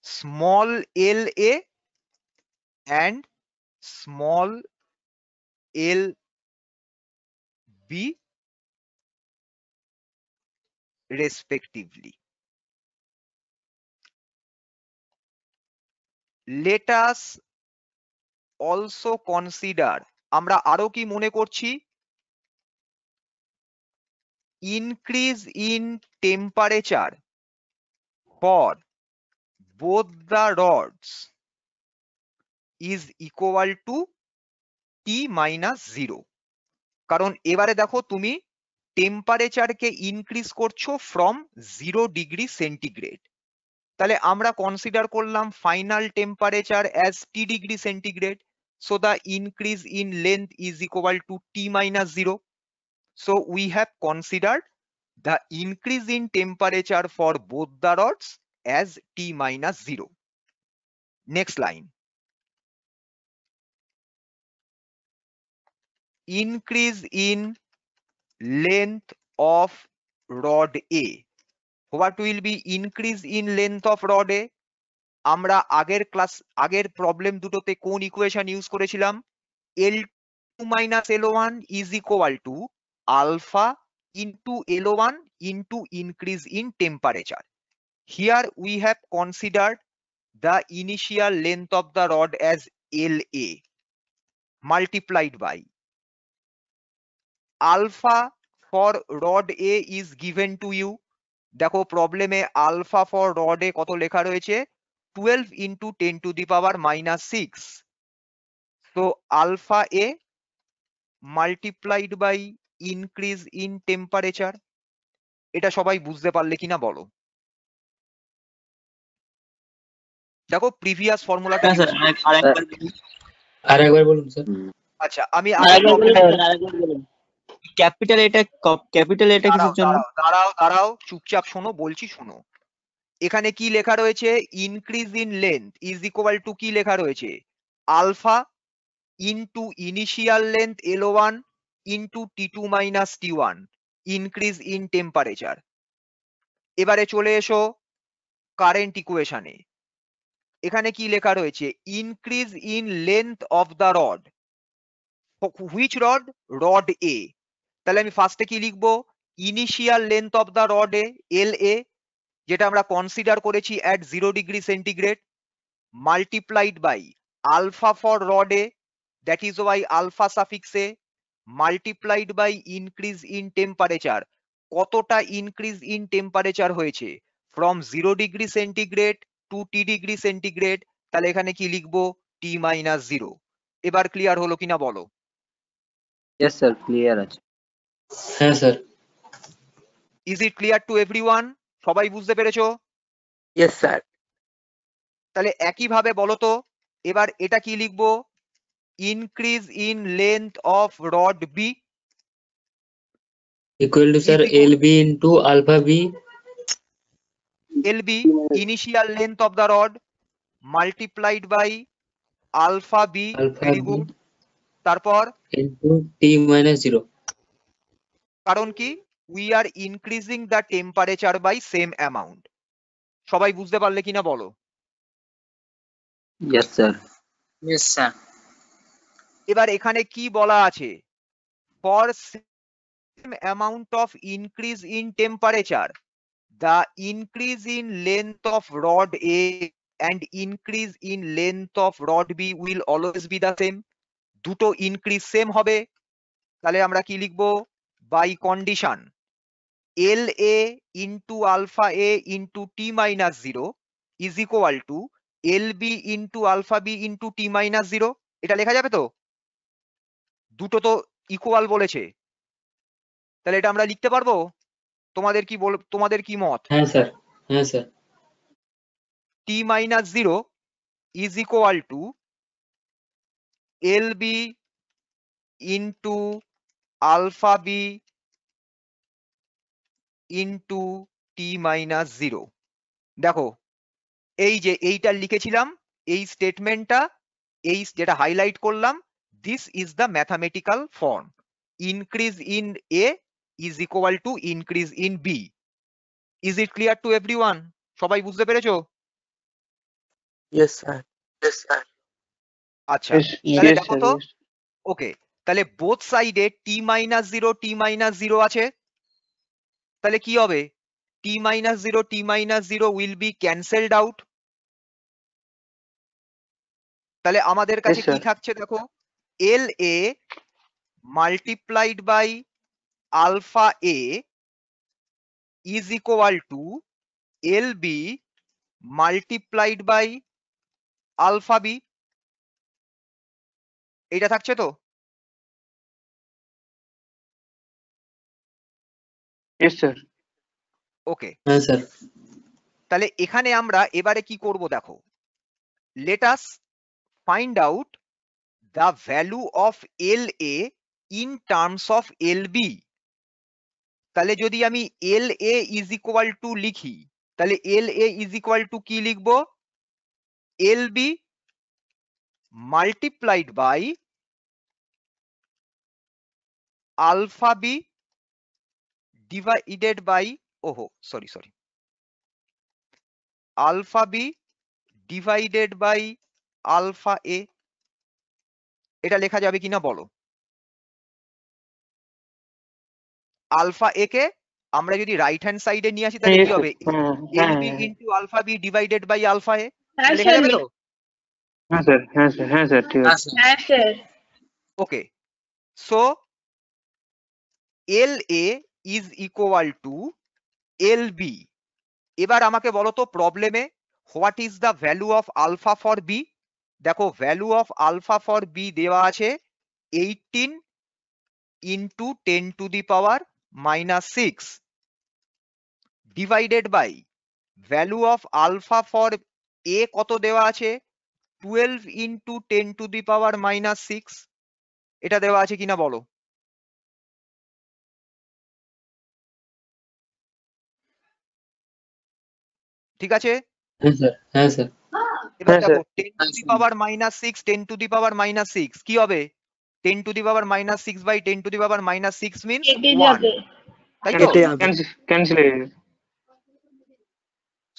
small la and small lb respectively. Let us also consider, আমরা আরো কি মনে করছি? Increase in temperature for both the rods is equal to T minus zero. কারণ এবারে দেখো তুমি টেম্পারেচারকে increase করছো ফ্রম 0°C। তাহলে আমরা কনসিডার করলাম final temperature as T°C, so the increase in length is equal to T minus 0. So we have considered the increase in temperature for both the rods as T minus 0. Next line. Increase in length of rod A. What will be increase in length of rod A? আমরা আগের problem দুটোতে কোন equation use করেছিলাম? L2 minus L1 is equal to alpha into L1 into increase in temperature. Here we have considered the initial length of the rod as LA multiplied by alpha for rod A is given to you. দেখো প্রবলেমে alpha for rod এ কত লেখা রয়েছে? 12 into 10 to the power minus 6. So alpha A multiplied by increase in temperature. এটা সবাই বুঝতে পারলে কিনা বলো? দেখো প্রিভিয়াস ফর্মুলাটা আরেকবার বলুন স্যার। আচ্ছা আমি আগের ক্যাপিটাল এটা কিসের জন্য? দাঁড়াও চুপচাপ শোনো, বলছি শোনো। এখানে কি লেখা রয়েছে? Increase in length is equal to কি লেখা রয়েছে? Alpha into initial length L1 into T2 minus T1 increase in temperature. এবারে চলে এসো কারেন্ট ইকুয়েশনে। এখানে কি লেখা রয়েছে? Increase in length of the rod. Which rod? Rod A. তাহলে আমি ফার্স্টে কি লিখবো? Initial length of the rod A LA, যেটা আমরা কনসিডার করেছি at 0°C, multiplied by alpha for rod A, that is why alpha suffix A, multiplied by increase in temperature. কতটা increase in temperature হয়েছে? from 0°C to T°C, তাহলে এখানে কি লিখবো? T minus 0. এবার ক্লিয়ার হলো কিনা বলো? ইয়েস স্যার, ক্লিয়ার আছে। হ্যাঁ sir. Is it clear to everyone? সবাই বুঝতে পেরেছো? Yes, sir. তাহলে একইভাবে বলো তো এবার এটা কি লিখবো? Increase in length of rod B equal to sir LB into alpha B. LB initial length of the rod multiplied by alpha B. Very good. তারপর ইনটু T minus 0. কারণ কি? We are increasing the temperature by same amount. সবাই বুঝতে পারলে কিনা বলো? Yes sir. Yes, sir. এবার এখানে কি বলা আছে? For same amount of increase in temperature, the increase in length of rod A and increase in length of rod B will always be the same. দুটো ইনক্রিজ সেম হবে। তাহলে আমরা কি লিখবো? By condition LA into alpha A into T minus 0 is equal to LB into alpha B into T minus 0. এটা লেখা যাবে তো? দুটো তো ইকুয়াল বলেছে, তাহলে এটা আমরা লিখতে পারবো? তোমাদের কি মত? হ্যাঁ স্যার, হ্যাঁ sir. T minus 0 is equal to LB into alpha B into T minus 0. দেখো এই যে এইটা লিখেছিলাম, এই স্টেটমেন্টটা, এই যেটা হাইলাইট করলাম, this is the mathematical form. Increase in A is equal to increase in B. Is it clear to everyone? সবাই বুঝতে পেরেছো? Yes, sir. Yes, sir. আচ্ছা তাহলে দেখো তো। ওকে, তাহলে বোথ সাইডে T minus 0 T minus 0 আছে। তাহলে কি হবে? T minus 0 T minus 0 will be cancelled out. তাহলে আমাদের কাছে কি থাকছে দেখো? LA multiplied by alpha A is equal to LB multiplied by alpha B. এটা থাকছে তো? Yes, sir. ওকে, হ্যাঁ স্যার। তাহলে এখানে আমরা এবারে কি করব দেখো, let us find out the value of L A in terms of L B. তাহলে যদি আমি L A is equal to লিখি, তাহলে L A is equal to কি লিখবো, L B multiplied by alpha B divided by, ওহো sorry alpha B divided by alpha A. এটা লেখা যাবে কিনা বলো? আলফা এ কে আমরা যদি রাইট হ্যান্ড সাইডে নিয়ে আসি তাহলে Yes, কি sir. হবে, L B into alpha B divided by alpha A, হ্যাঁ লেখা স্যার, যাবে তো? হ্যাঁ স্যার, হ্যাঁ স্যার, হ্যাঁ স্যার, ঠিক আছে। হ্যাঁ sir. Okay, so L A is equal to L B. এবার আমাকে বলো তো প্রবলেমে what is the value of alpha for B. দেখো value of alpha for B দেওয়া আছে 18 into 10 to the power -6 divided by value of alpha for A কত দেওয়া আছে 12 ইন্টু 10 টু দি পাওয়ার -6। এটা দেওয়া আছে কিনা বলো? ঠিক আছে, হ্যাঁ স্যার, হ্যাঁ স্যার। এবার হ্যাঁ, দেখো sir. 10 to the power -6, 10 to the power -6 কি হবে, 10 to the power -6 by 10 to the power -6 means কেটে 1, যাবে। তাই তো? কেটে যাবে। ক্যান্সেল হয়ে গেছে।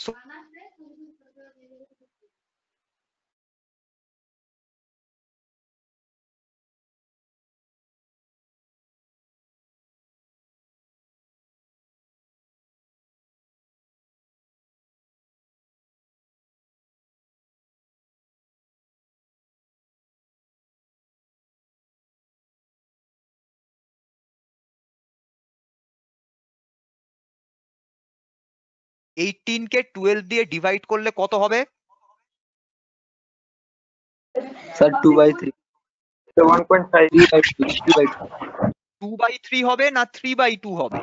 So, এইটিন কে 12 দিয়ে ডিভাইড করলে কত হবে? স্যার 2/3, 1.5। 3/2, 2/3 হবে না 3/2 হবে?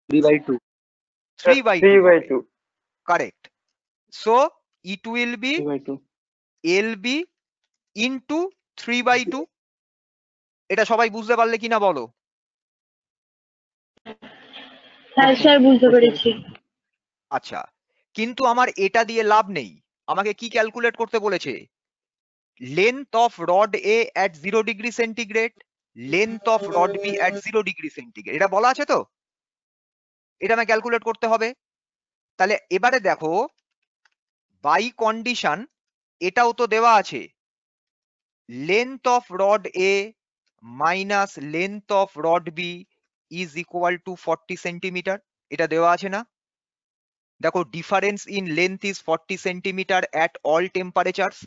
3/2, 3/2 হবে, 3/2। Correct. So it will be 3/2। L B into 3/2। এটা সবাই বুঝতে পারলে কিনা বলো? হ্যাঁ স্যার, বুঝতে পেরেছি। আচ্ছা, কিন্তু আমার এটা দিয়ে লাভ নেই, আমাকে কি ক্যালকুলেট করতে বলেছে, length of rod A at 0 degree centigrade, length of rod B at 0 degree centigrade, এটা বলা আছে তো, এটা আমাকে ক্যালকুলেট করতে হবে। তাহলে এবারে দেখো বাই কন্ডিশন এটাও তো দেওয়া আছে, length of rod A minus length of rod B is equal to 40 centimetre, এটা দেওয়া আছে না? দেখো difference in length is 40 centimetre at all temperatures,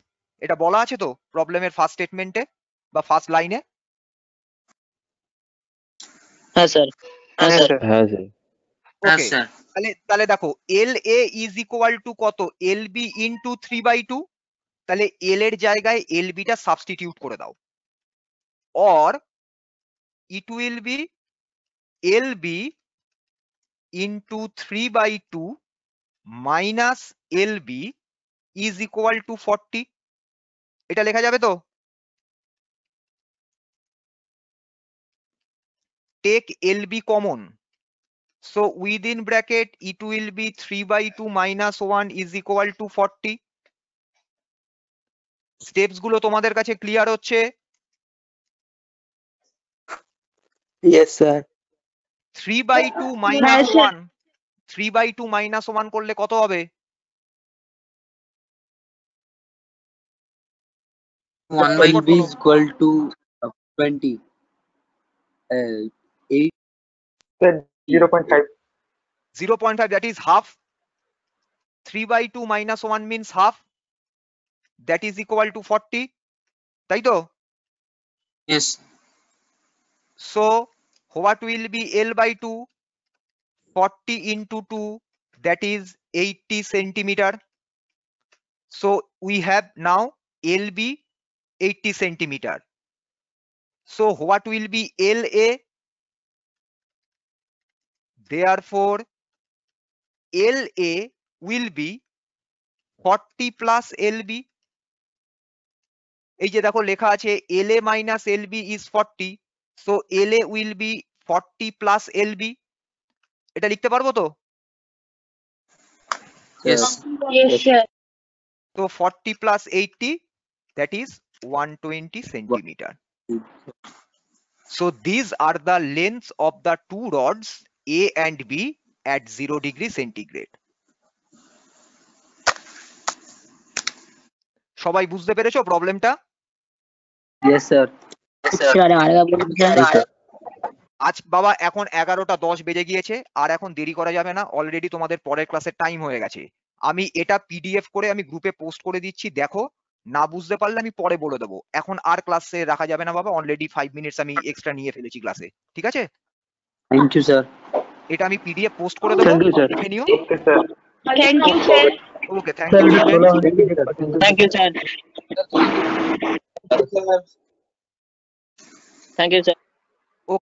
এটা বলা আছে তো প্রবলেমের ফার্স্ট স্টেটমেন্টে বা ফার্স্ট লাইনে? হ্যাঁ স্যার। হ্যাঁ স্যার। হ্যাঁ স্যার। ওকে, তাহলে দেখো এল এ ইজ ইকুয়াল টু কত, এল বি ইন্টু 3/2। তাহলে এল এর জায়গায় এল বিটা সাবস্টিটিউট করে দাও, or it will be L B into 3/2 minus L B is equal to 40। এটা লেখা যাবে তো? Take L B common, so within bracket it will be 3/2 minus 1 is equal to 40। Steps গুলো তোমাদের কাছে ক্লিয়ার হচ্ছে? Yes, sir. 3/2 হ্যাঁ minus sir. 1, 3/2 minus 1 করলে কত হবে? 1/2 is equal to 20, 8, sir 0.5। 0.5, that is half. 3/2 minus 1 means half, that is equal to 40, তাই তো? Yes. So what will be L by 2? 40 into 2, that is 80 centimeter. So we have now LB 80 centimeter. So what will be LA? therefore LA will be 40 plus LB. এই যে দেখো লেখা আছে LA minus LB is 40, so LA will be 40 plus LB. এটা লিখতে পারবো তো? Yes. Yes, sir. So 40 plus 80, that is 120 centimeter. So these are the lengths of the two rods A and B at 0 degree centigrade. সবাই বুঝতে পেরেছো প্রবলেমটা? Yes, sir. Sir, আরেকবার বলুন স্যার। আজ বাবা এখন 11:10 বেজে গিয়েছে, আর এখন দেরি করা যাবে না, অলরেডি তোমাদের পরের ক্লাসের টাইম হয়ে গেছে। আমি এটা পিডিএফ করে আমি গ্রুপে পোস্ট করে দিচ্ছি, দেখো, না বুঝতে পারলে আমি পরে বলে দেবো। এখন আর ক্লাসে রাখা যাবে না বাবা, অলরেডি 5 মিনিটস আমি এক্সট্রা নিয়ে ফেলেছি ক্লাসে, ঠিক আছে? Thank you, sir. এটা আমি পিডিএফ পোস্ট করে দেবো, Thank you, sir. দেখে নিও। Okay, sir. Thank you, sir. Okay, thank sir you. এটা তোলা হয়নি। Thank you, sir. Thank you, sir.